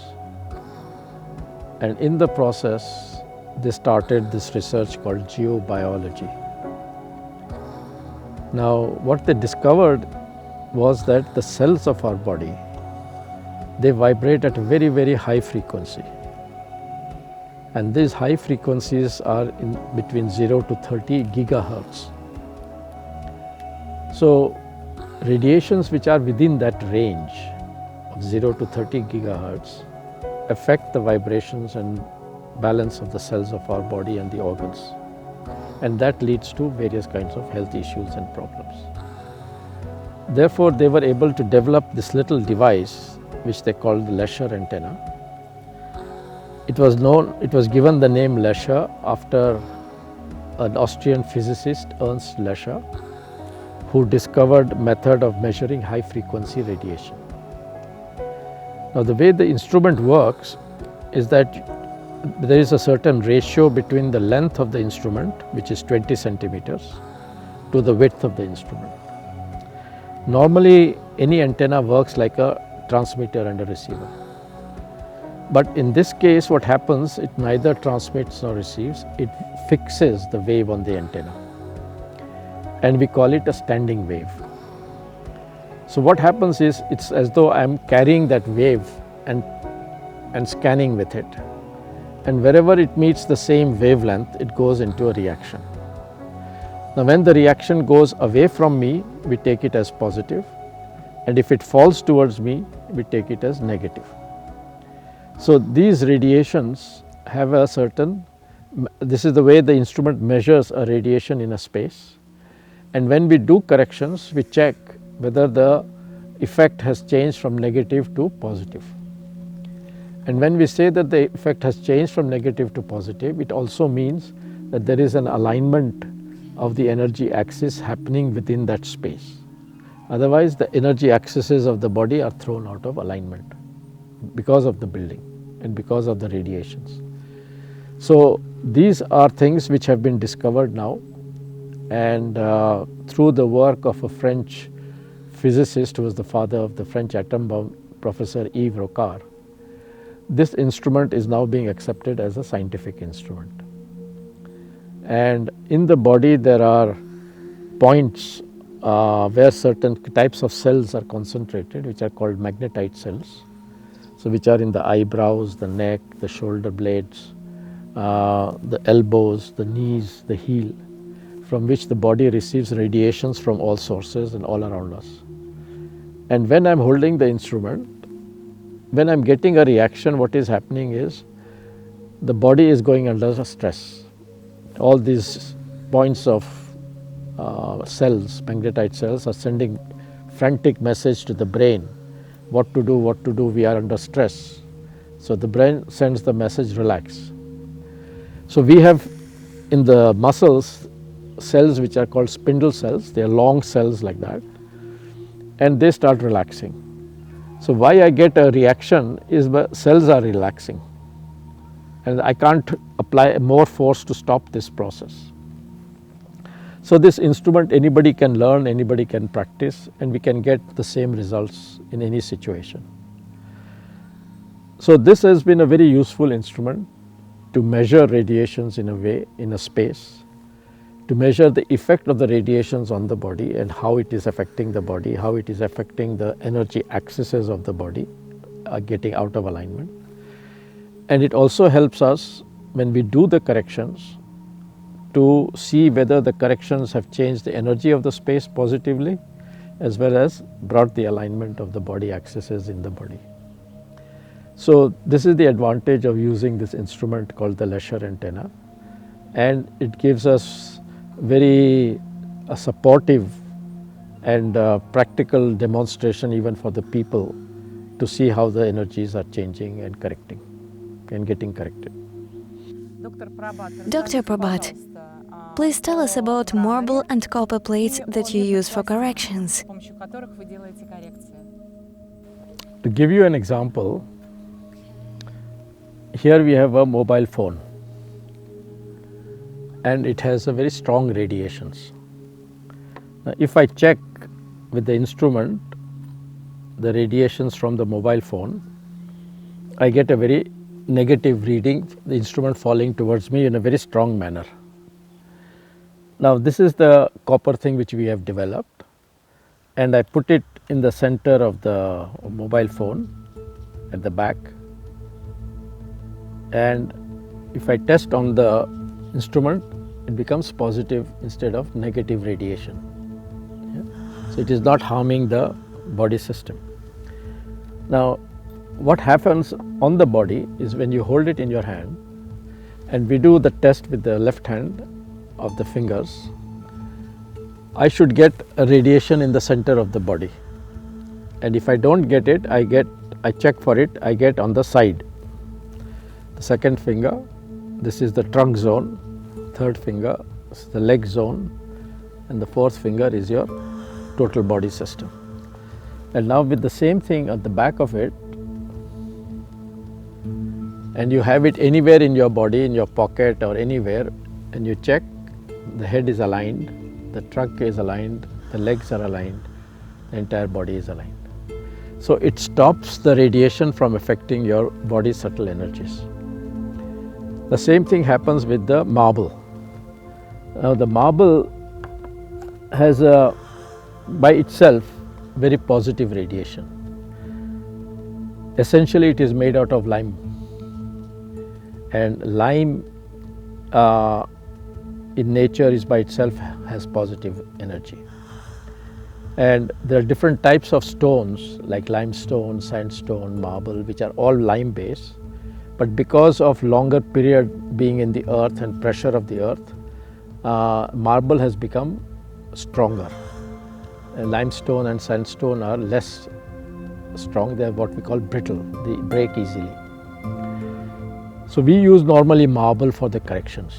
And in the process, they started this research called geobiology. Now, what they discovered was that the cells of our body, they vibrate at a very, very high frequency. And these high frequencies are in between 0 to 30 gigahertz. So radiations which are within that range of 0 to 30 gigahertz affect the vibrations and balance of the cells of our body and the organs. And that leads to various kinds of health issues and problems. Therefore, they were able to develop this little device which they called the Lescher antenna. It was given the name Lescher after an Austrian physicist, Ernst Lescher, who discovered a method of measuring high frequency radiation. Now, the way the instrument works is that there is a certain ratio between the length of the instrument, which is 20 centimeters, to the width of the instrument. Normally, any antenna works like a transmitter and a receiver. But in this case, what happens, it neither transmits nor receives, it fixes the wave on the antenna. And we call it a standing wave. So what happens is, it's as though I am carrying that wave and scanning with it. And wherever it meets the same wavelength, it goes into a reaction. Now, when the reaction goes away from me, we take it as positive, and if it falls towards me, we take it as negative. So these radiations have a certain, this is the way the instrument measures a radiation in a space, and when we do corrections we check whether the effect has changed from negative to positive. And when we say that the effect has changed from negative to positive, it also means that there is an alignment of the energy axis happening within that space. Otherwise the energy axes of the body are thrown out of alignment because of the building and because of the radiations. So these are things which have been discovered now, and through the work of a French physicist who was the father of the French atom bomb, Professor Yves Rocard, this instrument is now being accepted as a scientific instrument. And in the body there are points where certain types of cells are concentrated, which are called magnetite cells. So which are in the eyebrows, the neck, the shoulder blades, the elbows, the knees, the heel, from which the body receives radiations from all sources and all around us. And when I am holding the instrument, when I am getting a reaction, what is happening is the body is going under stress. All these points of cells, magnetite cells, are sending frantic message to the brain, what to do, we are under stress. So the brain sends the message, relax. So we have in the muscles cells which are called spindle cells, they are long cells like that, and they start relaxing. So why I get a reaction is the cells are relaxing, and I can't apply more force to stop this process. So this instrument anybody can learn, anybody can practice, and we can get the same results in any situation. So this has been a very useful instrument to measure radiations in a way, in a space, to measure the effect of the radiations on the body and how it is affecting the body, how it is affecting the energy axes of the body, getting out of alignment. And it also helps us when we do the corrections to see whether the corrections have changed the energy of the space positively, as well as brought the alignment of the body axes in the body. So this is the advantage of using this instrument called the Lesher antenna, and it gives us very supportive and practical demonstration even for the people to see how the energies are changing and correcting and getting corrected. Dr. Prabhat, please tell us about marble and copper plates that you use for corrections. To give you an example, here we have a mobile phone and it has a very strong radiations. Now, if I check with the instrument the radiations from the mobile phone, I get a very negative reading, the instrument falling towards me in a very strong manner. Now this is the copper thing which we have developed, and I put it in the center of the mobile phone at the back, and if I test on the instrument, it becomes positive instead of negative radiation. Yeah? So it is not harming the body system. Now what happens on the body is when you hold it in your hand and we do the test with the left hand of the fingers, I should get a radiation in the center of the body, and if I don't get it, I check for it, I get on the side. The second finger, this is the trunk zone, third finger is the leg zone, and the fourth finger is your total body system. And now with the same thing at the back of it, and you have it anywhere in your body, in your pocket or anywhere, and you check, the head is aligned, the trunk is aligned, the legs are aligned, the entire body is aligned. So it stops the radiation from affecting your body's subtle energies. The same thing happens with the marble. Now the marble has by itself very positive radiation. Essentially it is made out of lime, and lime in nature is by itself has positive energy. And there are different types of stones like limestone, sandstone, marble, which are all lime based, But because of longer period being in the earth and pressure of the earth, marble has become stronger. Limestone and sandstone are less strong. They are what we call brittle. They break easily. So we use normally marble for the corrections.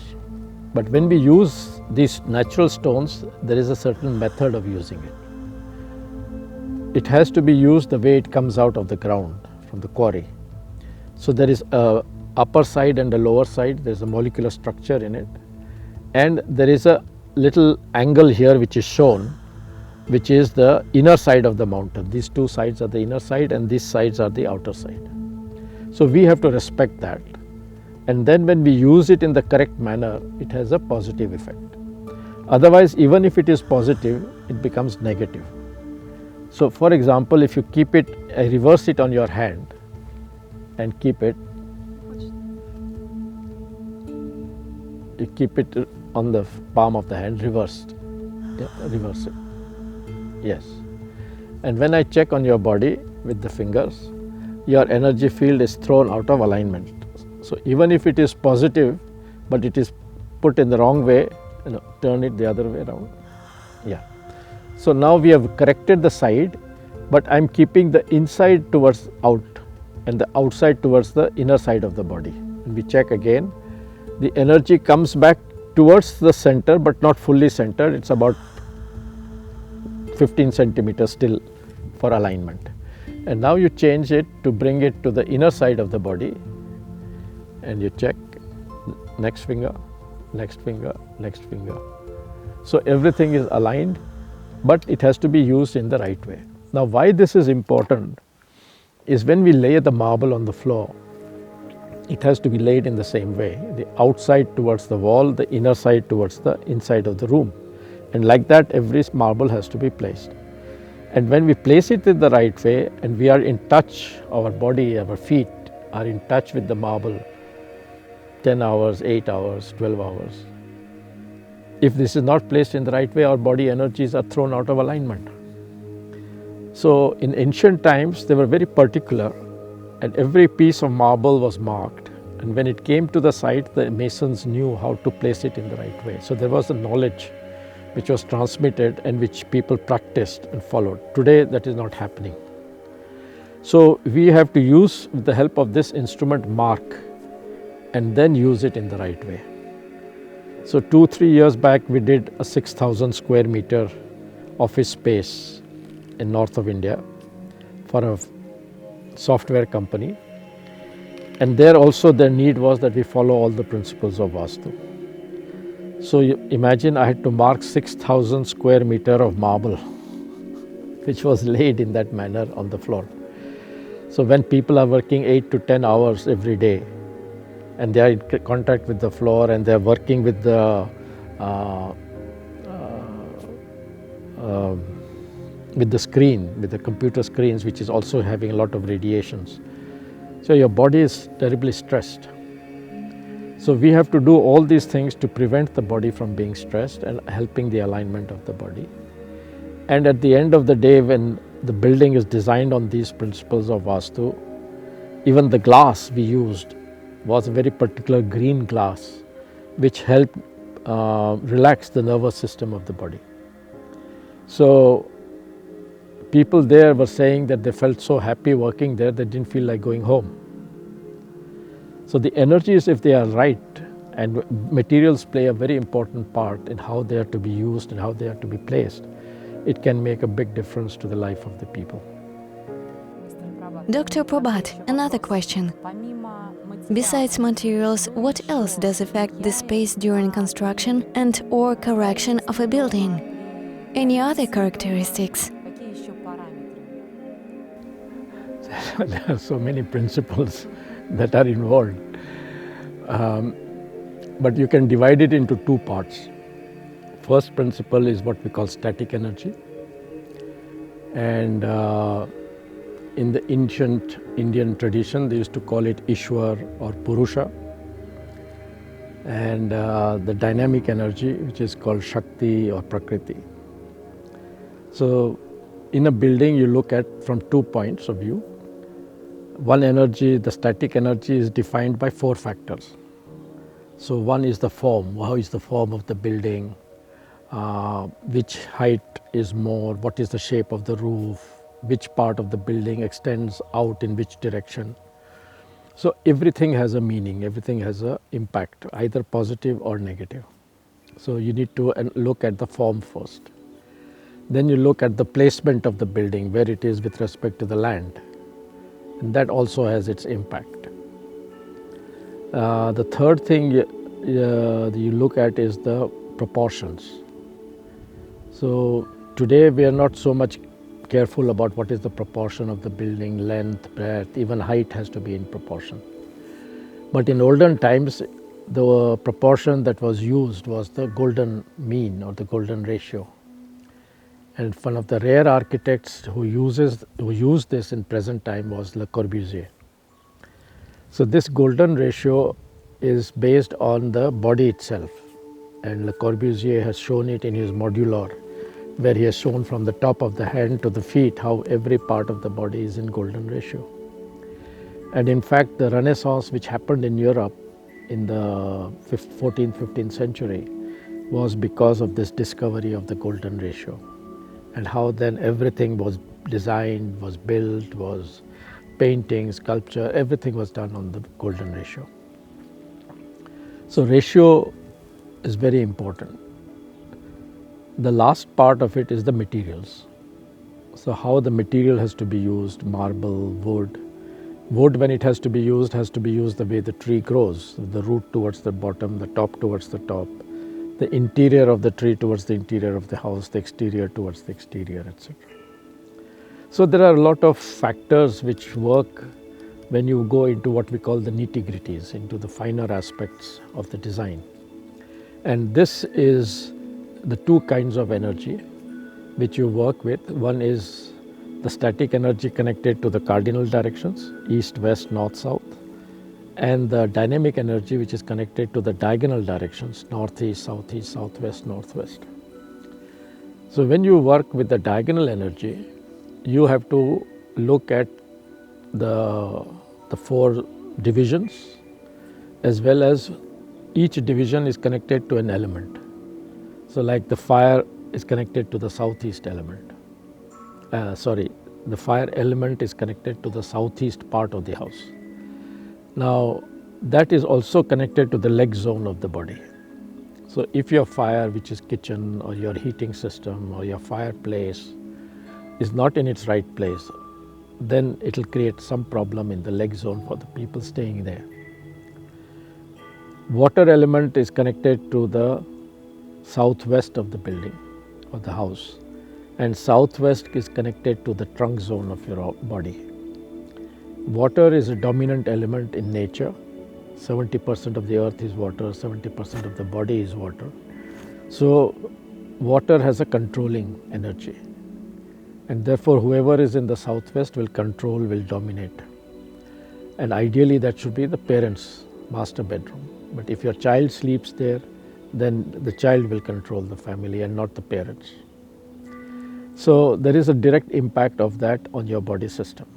But when we use these natural stones, there is a certain method of using it. It has to be used the way it comes out of the ground from the quarry. So there is a upper side and a lower side. There is a molecular structure in it, and there is a little angle here which is shown, which is the inner side of the mountain. These two sides are the inner side and these sides are the outer side. So we have to respect that, and then when we use it in the correct manner, it has a positive effect. Otherwise, even if it is positive, it becomes negative. So for example, if you keep it, reverse it on your hand and keep it, you keep it on the palm of the hand, reversed. Yeah, reverse it. Yes. And when I check on your body with the fingers, your energy field is thrown out of alignment. So even if it is positive, but it is put in the wrong way, turn it the other way around. Yeah. So now we have corrected the side, but I am keeping the inside towards out and the outside towards the inner side of the body. And we check again, the energy comes back towards the center, but not fully centered. It's about 15 centimeters still for alignment. And now you change it to bring it to the inner side of the body, and you check next finger, next finger, next finger. So everything is aligned, but it has to be used in the right way. Now why this is important is when we lay the marble on the floor, it has to be laid in the same way, the outside towards the wall, the inner side towards the inside of the room. And like that, every marble has to be placed. And when we place it in the right way and we are in touch, our body, our feet are in touch with the marble 10 hours, 8 hours, 12 hours. If this is not placed in the right way, our body energies are thrown out of alignment. So in ancient times, they were very particular, and every piece of marble was marked. And when it came to the site, the masons knew how to place it in the right way. So there was a knowledge which was transmitted and which people practiced and followed. Today, that is not happening. So we have to use, with the help of this instrument, mark and then use it in the right way. So 2-3 years back, we did a 6,000 square meter office space in north of India for a software company. And there also the need was that we follow all the principles of Vastu. So you imagine I had to mark 6,000 square meter of marble, which was laid in that manner on the floor. So when people are working 8 to 10 hours every day, and they are in contact with the floor and they are working with the screen, with the computer screens, which is also having a lot of radiations. So your body is terribly stressed. So we have to do all these things to prevent the body from being stressed and helping the alignment of the body. And at the end of the day, when the building is designed on these principles of Vastu, even the glass we used was a very particular green glass, which helped relax the nervous system of the body. So people there were saying that they felt so happy working there, they didn't feel like going home. So the energies, if they are right, and materials play a very important part in how they are to be used and how they are to be placed, it can make a big difference to the life of the people. Dr. Prabhat, another question. Besides materials, what else does affect the space during construction and or correction of a building? Any other characteristics? There are so many principles that are involved. But you can divide it into two parts. First principle is what we call static energy. And in the ancient Indian tradition, they used to call it Ishwar or Purusha. And the dynamic energy, which is called Shakti or Prakriti. So in a building, you look at from 2 points of view. one energy, the static energy, is defined by 4 factors. So one is the form. How is the form of the building? Which height is more? What is the shape of the roof? Which part of the building extends out in which direction? So everything has a meaning, everything has an impact, either positive or negative. So you need to look at the form first. Then you look at the placement of the building, where it is with respect to the land, and that also has its impact. The third thing you look at is the proportions. So today we are not so much careful about what is the proportion of the building, length, breadth, even height has to be in proportion. But in olden times, the proportion that was used was the golden mean or the golden ratio. And one of the rare architects who used this in present time was Le Corbusier. So this golden ratio is based on the body itself, and Le Corbusier has shown it in his modular, where he has shown from the top of the hand to the feet how every part of the body is in golden ratio. And in fact, the Renaissance, which happened in Europe in the 14th, 15th century, was because of this discovery of the golden ratio, and how then everything was designed, was built, was painting, sculpture, everything was done on the golden ratio. So ratio is very important. The last part of it is the materials. So how the material has to be used, marble, wood. Wood, when it has to be used the way the tree grows, the root towards the bottom, the top towards the top, the interior of the tree towards the interior of the house, the exterior towards the exterior, etc. So there are a lot of factors which work when you go into what we call the nitty-gritties, into the finer aspects of the design. And this is the 2 kinds of energy which you work with. One is the static energy connected to the cardinal directions, east, west, north, south, and the dynamic energy which is connected to the diagonal directions, northeast, southeast, southwest, northwest. So when you work with the diagonal energy, you have to look at the 4 divisions, as well as each division is connected to an element. So like the fire is connected to the southeast element. The fire element is connected to the southeast part of the house. Now that is also connected to the leg zone of the body. So if your fire, which is kitchen, or your heating system, or your fireplace, is not in its right place, then it will create some problem in the leg zone for the people staying there. Water element is connected to the southwest of the building or the house, and southwest is connected to the trunk zone of your body. Water is a dominant element in nature. 70% of the earth is water, 70% of the body is water. So water has a controlling energy, and therefore whoever is in the southwest will control, will dominate. And ideally that should be the parents' master bedroom. But if your child sleeps there, then the child will control the family and not the parents. So there is a direct impact of that on your body system.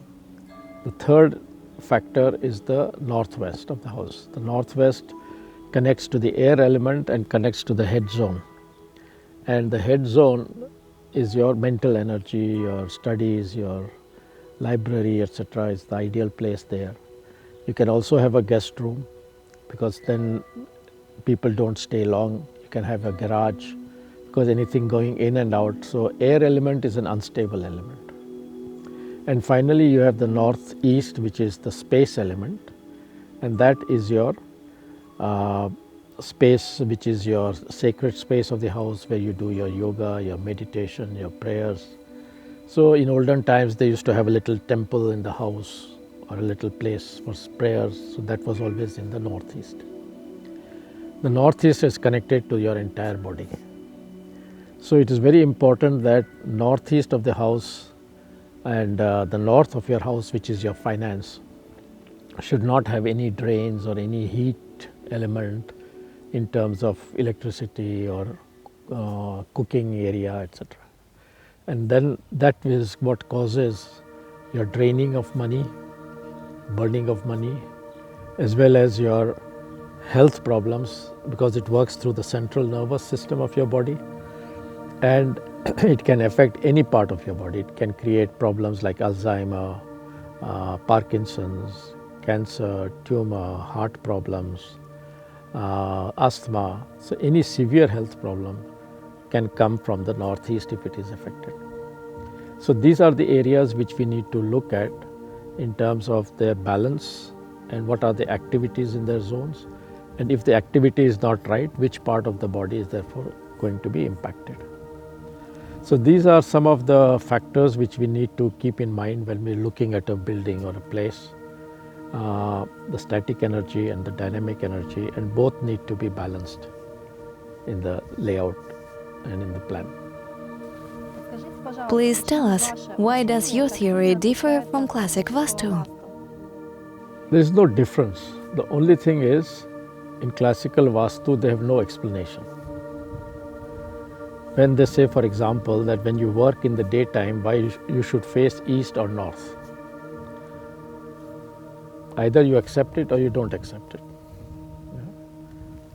The third factor is the northwest of the house. The northwest connects to the air element and connects to the head zone. And the head zone is your mental energy, your studies, your library, etc. is the ideal place there. You can also have a guest room, because then people don't stay long. You can have a garage, because anything going in and out. So air element is an unstable element. And finally you have the northeast, which is the space element, and that is your space, which is your sacred space of the house, where you do your yoga, your meditation, your prayers. So in olden times they used to have a little temple in the house, or a little place for prayers, so that was always in the northeast. The northeast is connected to your entire body. So it is very important that northeast of the house and the north of your house, which is your finance, should not have any drains or any heat element in terms of electricity or cooking area, etc. And then that is what causes your draining of money, burning of money, as well as your health problems, because it works through the central nervous system of your body, and it can affect any part of your body. It can create problems like Alzheimer, Parkinson's, cancer, tumor, heart problems, asthma. So any severe health problem can come from the northeast if it is affected. So these are the areas which we need to look at in terms of their balance and what are the activities in their zones, and if the activity is not right, which part of the body is therefore going to be impacted. So these are some of the factors which we need to keep in mind when we're looking at a building or a place. The static energy and the dynamic energy, and both need to be balanced in the layout and in the plan. Please tell us, why does your theory differ from classic Vastu? There is no difference. The only thing is, in classical Vastu, they have no explanation. When they say, for example, that when you work in the daytime, why you should face east or north. Either you accept it or you don't accept it.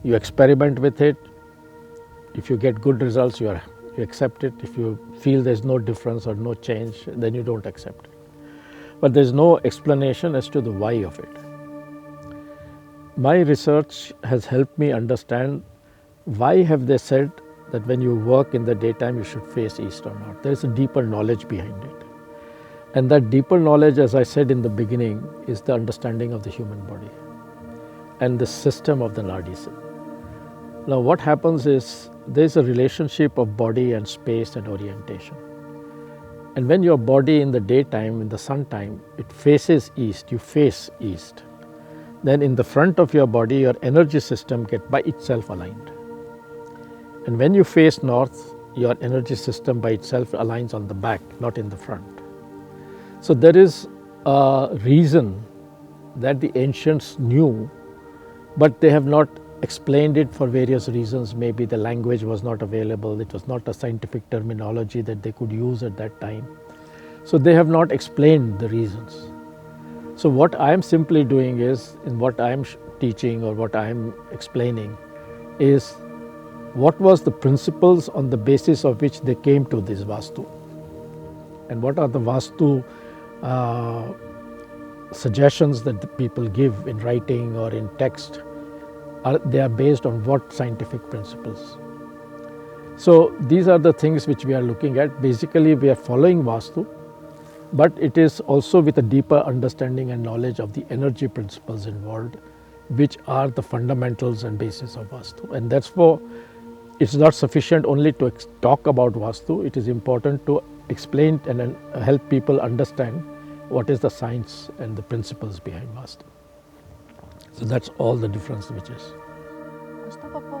You experiment with it. If you get good results, you accept it. If you feel there's no difference or no change, then you don't accept it. But there's no explanation as to the why of it. My research has helped me understand why have they said that when you work in the daytime you should face east or north. There is a deeper knowledge behind it. And that deeper knowledge, as I said in the beginning, is the understanding of the human body and the system of the nadis. Now what happens is, there is a relationship of body and space and orientation. And when your body in the daytime, in the sun time, it faces east, you face east, then in the front of your body, your energy system gets by itself aligned. And when you face north, your energy system by itself aligns on the back, not in the front. So there is a reason that the ancients knew, but they have not explained it for various reasons. Maybe the language was not available, it was not a scientific terminology that they could use at that time. So they have not explained the reasons. So what I am simply doing is, in what I am teaching or what I am explaining, is what was the principles on the basis of which they came to this Vastu, and what are the Vastu suggestions that the people give in writing or in text. They are based on what scientific principles. So these are the things which we are looking at. Basically we are following Vastu, but it is also with a deeper understanding and knowledge of the energy principles involved, which are the fundamentals and basis of Vastu. And therefore it's not sufficient only to talk about Vastu, it is important to explain and help people understand what is the science and the principles behind Vastu. So that's all the difference which is.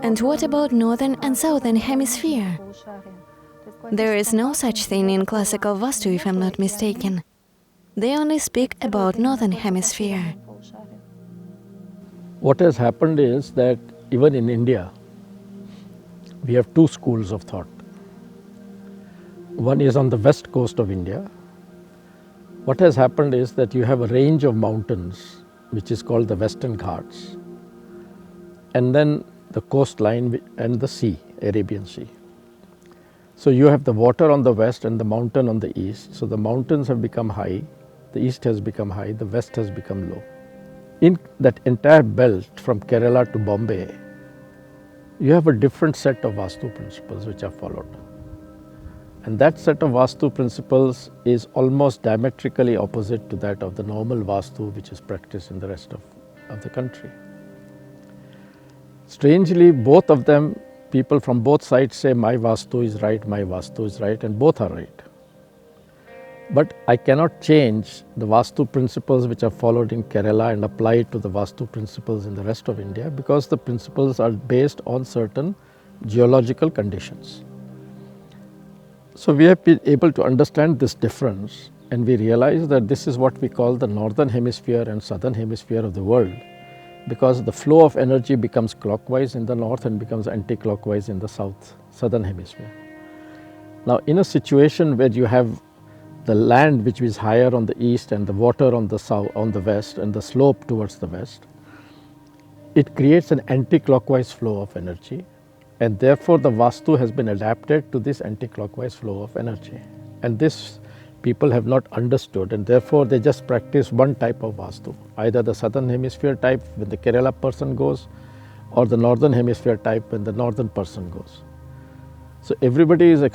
And what about northern and southern hemisphere? There is no such thing in classical Vastu, if I'm not mistaken. They only speak about northern hemisphere. What has happened is that even in India, we have two schools of thought. One is on the west coast of India. What has happened is that you have a range of mountains which is called the Western Ghats, and then the coastline and the sea, Arabian Sea. So you have the water on the west and the mountain on the east. So the mountains have become high, the east has become high, the west has become low. In that entire belt from Kerala to Bombay, you have a different set of Vastu principles which are followed. And that set of Vastu principles is almost diametrically opposite to that of the normal Vastu which is practiced in the rest of the country. Strangely, both of them, people from both sides say my Vastu is right, my Vastu is right, and both are right. But I cannot change the Vastu principles which are followed in Kerala and apply it to the Vastu principles in the rest of India, because the principles are based on certain geological conditions. So we have been able to understand this difference, and we realize that this is what we call the northern hemisphere and southern hemisphere of the world, because the flow of energy becomes clockwise in the north and becomes anti-clockwise in the southern hemisphere. Now in a situation where you have the land which is higher on the east and the water on the south, on the west, and the slope towards the west, it creates an anti-clockwise flow of energy, and therefore the Vastu has been adapted to this anti-clockwise flow of energy. And this people have not understood, and therefore they just practice one type of Vastu, either the southern hemisphere type when the Kerala person goes, or the northern hemisphere type when the northern person goes. So everybody is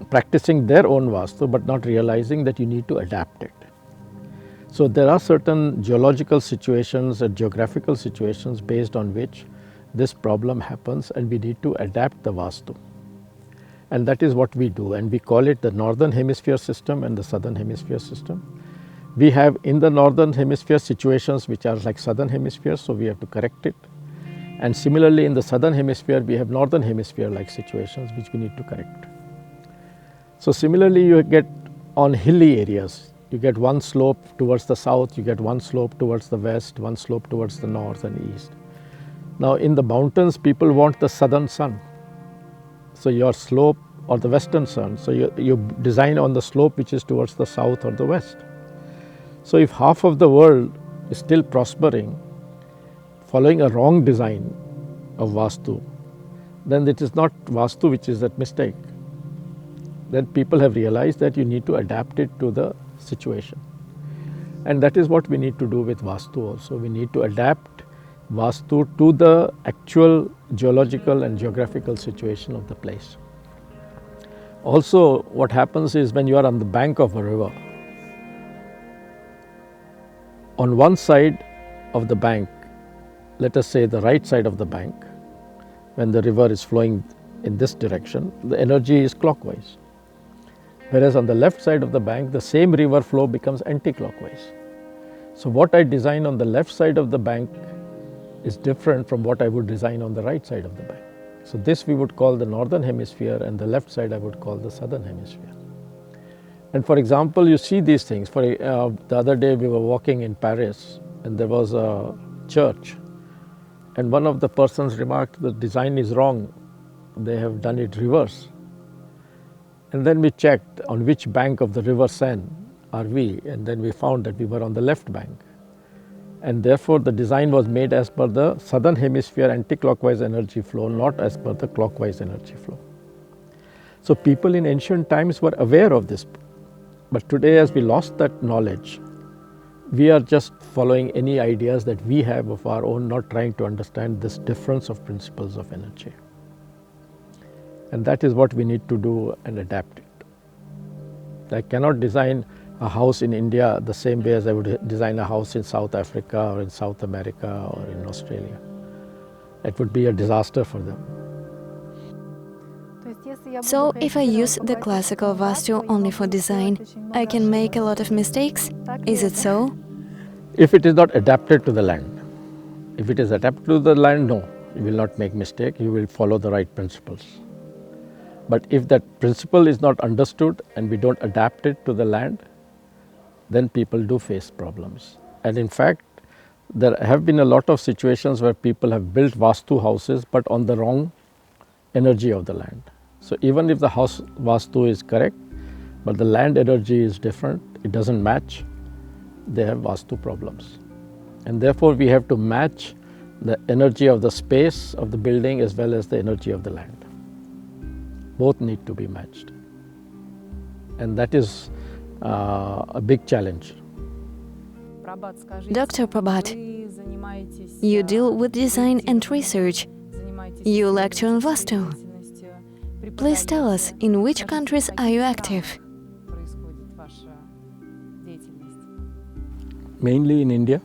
practicing their own Vastu but not realizing that you need to adapt it. So there are certain geological situations and geographical situations based on which this problem happens, and we need to adapt the Vastu. And that is what we do, and we call it the northern hemisphere system and the southern hemisphere system. We have in the northern hemisphere situations which are like southern hemisphere, so we have to correct it. And similarly in the southern hemisphere we have northern hemisphere like situations which we need to correct. So similarly you get on hilly areas, you get one slope towards the south, you get one slope towards the west, one slope towards the north and east. Now in the mountains people want the southern sun, so your slope, or the western sun, so you design on the slope which is towards the south or the west. So if half of the world is still prospering following a wrong design of Vastu, then it is not Vastu which is at mistake. Then people have realized that you need to adapt it to the situation. And that is what we need to do with Vastu also. We need to adapt Vastu to the actual geological and geographical situation of the place. Also, what happens is when you are on the bank of a river, on one side of the bank, let us say the right side of the bank, when the river is flowing in this direction, the energy is clockwise. Whereas on the left side of the bank, the same river flow becomes anti-clockwise. So what I design on the left side of the bank is different from what I would design on the right side of the bank. So this we would call the northern hemisphere, and the left side I would call the southern hemisphere. And for example, you see these things. The other day we were walking in Paris and there was a church, and one of the persons remarked the design is wrong, they have done it reverse. And then we checked on which bank of the river Seine are we, and then we found that we were on the left bank. And therefore the design was made as per the southern hemisphere anti-clockwise energy flow, not as per the clockwise energy flow. So people in ancient times were aware of this, but today as we lost that knowledge, we are just following any ideas that we have of our own, not trying to understand this difference of principles of energy. And that is what we need to do and adapt it. I cannot design a house in India the same way as I would design a house in South Africa or in South America or in Australia. It would be a disaster for them. So if I use the classical Vastu only for design, I can make a lot of mistakes? Is it so? If it is not adapted to the land. If it is adapted to the land, no, you will not make mistake, you will follow the right principles. But if that principle is not understood and we don't adapt it to the land, then people do face problems. And in fact, there have been a lot of situations where people have built Vastu houses but on the wrong energy of the land. So even if the house Vastu is correct, but the land energy is different, it doesn't match, they have Vastu problems. And therefore we have to match the energy of the space of the building as well as the energy of the land. Both need to be matched. And that is a big challenge. Dr. Prabhat, you deal with design and research. You lecture on Vastu. Please tell us, in which countries are you active? Mainly in India.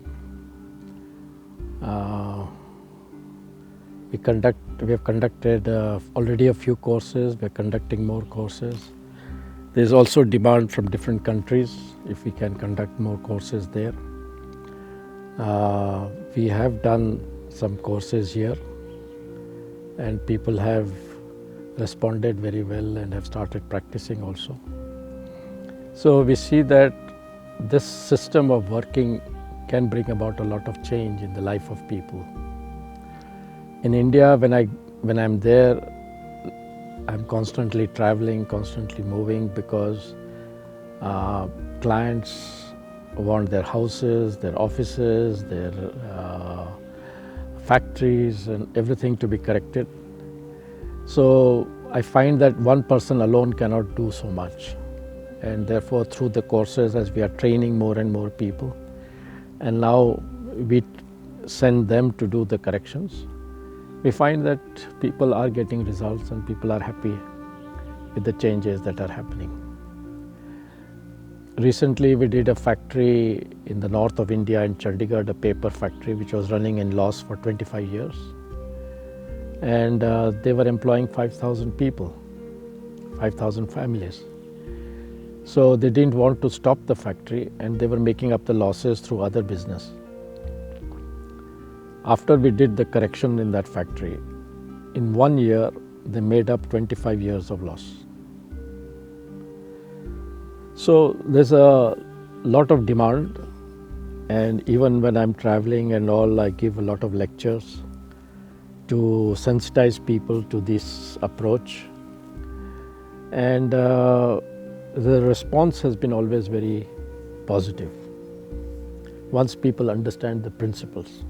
We have conducted already a few courses. We are conducting more courses. There is also demand from different countries if we can conduct more courses there. We have done some courses here, and people have responded very well and have started practicing also. So we see that this system of working can bring about a lot of change in the life of people. In India, when I'm there, I'm constantly traveling, constantly moving because clients want their houses, their offices, their factories and everything to be corrected. So I find that one person alone cannot do so much. And therefore through the courses, as we are training more and more people, and now we send them to do the corrections, we find that people are getting results and people are happy with the changes that are happening. Recently we did a factory in the north of India in Chandigarh, a paper factory which was running in loss for 25 years. And they were employing 5,000 people, 5,000 families. So they didn't want to stop the factory and they were making up the losses through other business. After we did the correction in that factory, in 1 year they made up 25 years of loss. So there's a lot of demand, and even when I'm traveling and all, I give a lot of lectures to sensitize people to this approach. And the response has been always very positive once people understand the principles.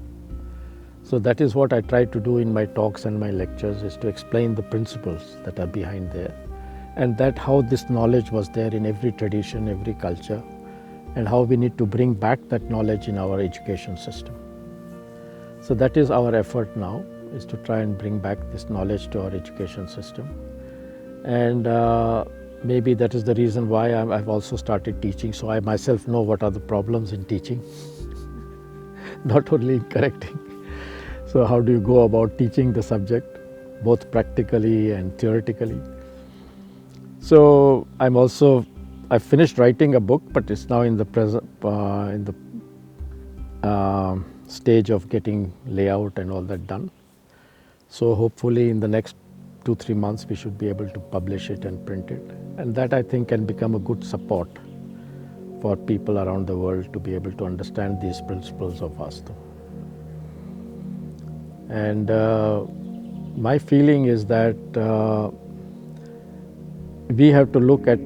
So that is what I try to do in my talks and my lectures, is to explain the principles that are behind there, and that how this knowledge was there in every tradition, every culture, and how we need to bring back that knowledge in our education system. So that is our effort now, is to try and bring back this knowledge to our education system. And maybe that is the reason why I've also started teaching, so I myself know what are the problems in teaching, not only in correcting. So how do you go about teaching the subject, both practically and theoretically? So I finished writing a book, but it's now in the stage of getting layout and all that done. So hopefully in the next 2-3 months we should be able to publish it and print it. And that, I think, can become a good support for people around the world to be able to understand these principles of Vastu. And my feeling is that we have to look at,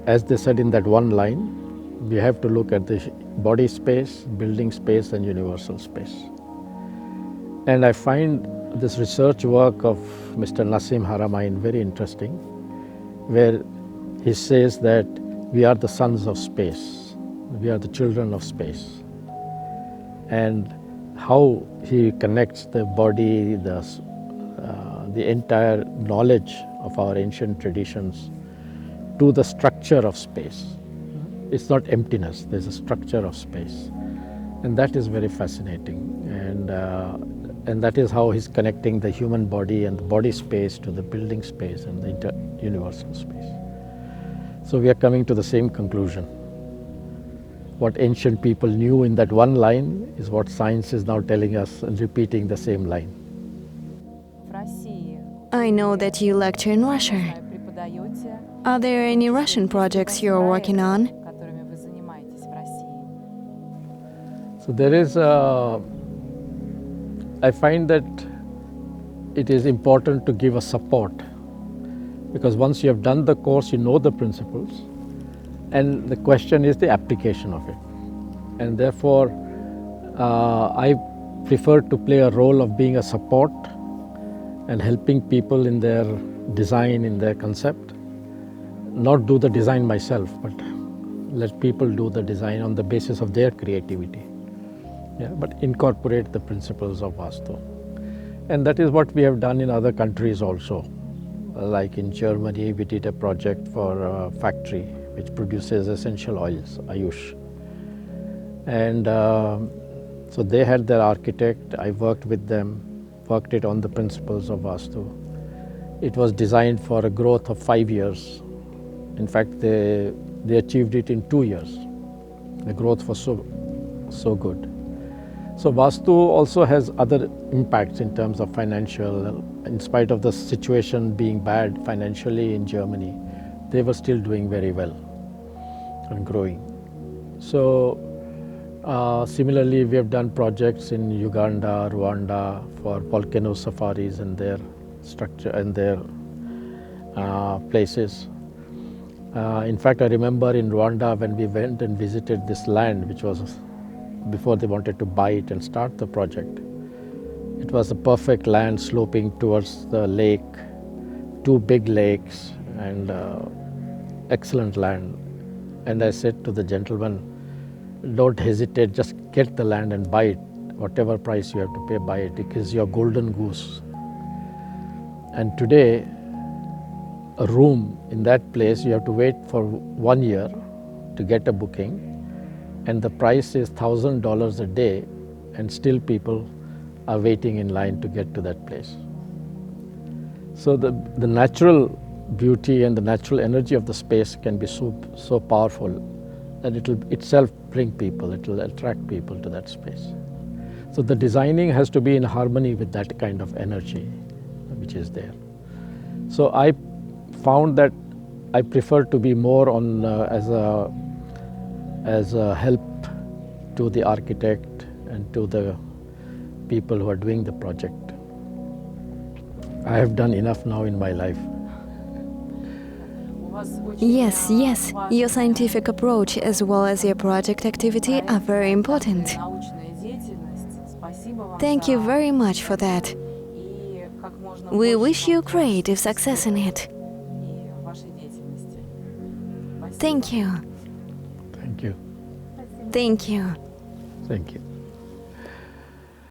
as they said in that one line, we have to look at the body space, building space and universal space. And I find this research work of Mr. Nassim Haramein very interesting, where he says that we are the sons of space, we are the children of space. And how he connects the body, the entire knowledge of our ancient traditions to the structure of space. It's not emptiness, there's a structure of space. And that is very fascinating. And that is how he's connecting the human body and the body space to the building space and the universal space. So we are coming to the same conclusion. What ancient people knew in that one line is what science is now telling us and repeating the same line. I know that you lecture in Russia. Are there any Russian projects you're working on? So there is I find that it is important to give a support, because once you have done the course, you know the principles, and the question is the application of it. And therefore, I prefer to play a role of being a support and helping people in their design, in their concept. Not do the design myself, but let people do the design on the basis of their creativity. Yeah, but incorporate the principles of Vastu. And that is what we have done in other countries also. Like in Germany, we did a project for a factory which produces essential oils, Ayush. And so they had their architect, I worked with them, worked it on the principles of Vastu. It was designed for a growth of 5 years. In fact, they achieved it in 2 years. The growth was so good. So Vastu also has other impacts in terms of financial. In spite of the situation being bad financially in Germany, they were still doing very well and growing. So similarly, we have done projects in Uganda, Rwanda for volcano safaris and their structure and their places. In fact, I remember in Rwanda when we went and visited this land, which was before they wanted to buy it and start the project. It was a perfect land sloping towards the lake, two big lakes, and excellent land. And I said to the gentleman, don't hesitate, just get the land and buy it. Whatever price you have to pay, buy it. It is your golden goose. And today, a room in that place, you have to wait for 1 year to get a booking, and the price is $1,000 a day, and still people are waiting in line to get to that place. So the natural beauty and the natural energy of the space can be so powerful that it will itself bring people, it will attract people to that space. So the designing has to be in harmony with that kind of energy which is there. So I found that I prefer to be more on as a help to the architect and to the people who are doing the project. I have done enough now in my life. Yes, your scientific approach as well as your project activity are very important. Thank you very much for that. We wish you creative success in it. Thank you. Thank you. Thank you. Thank you.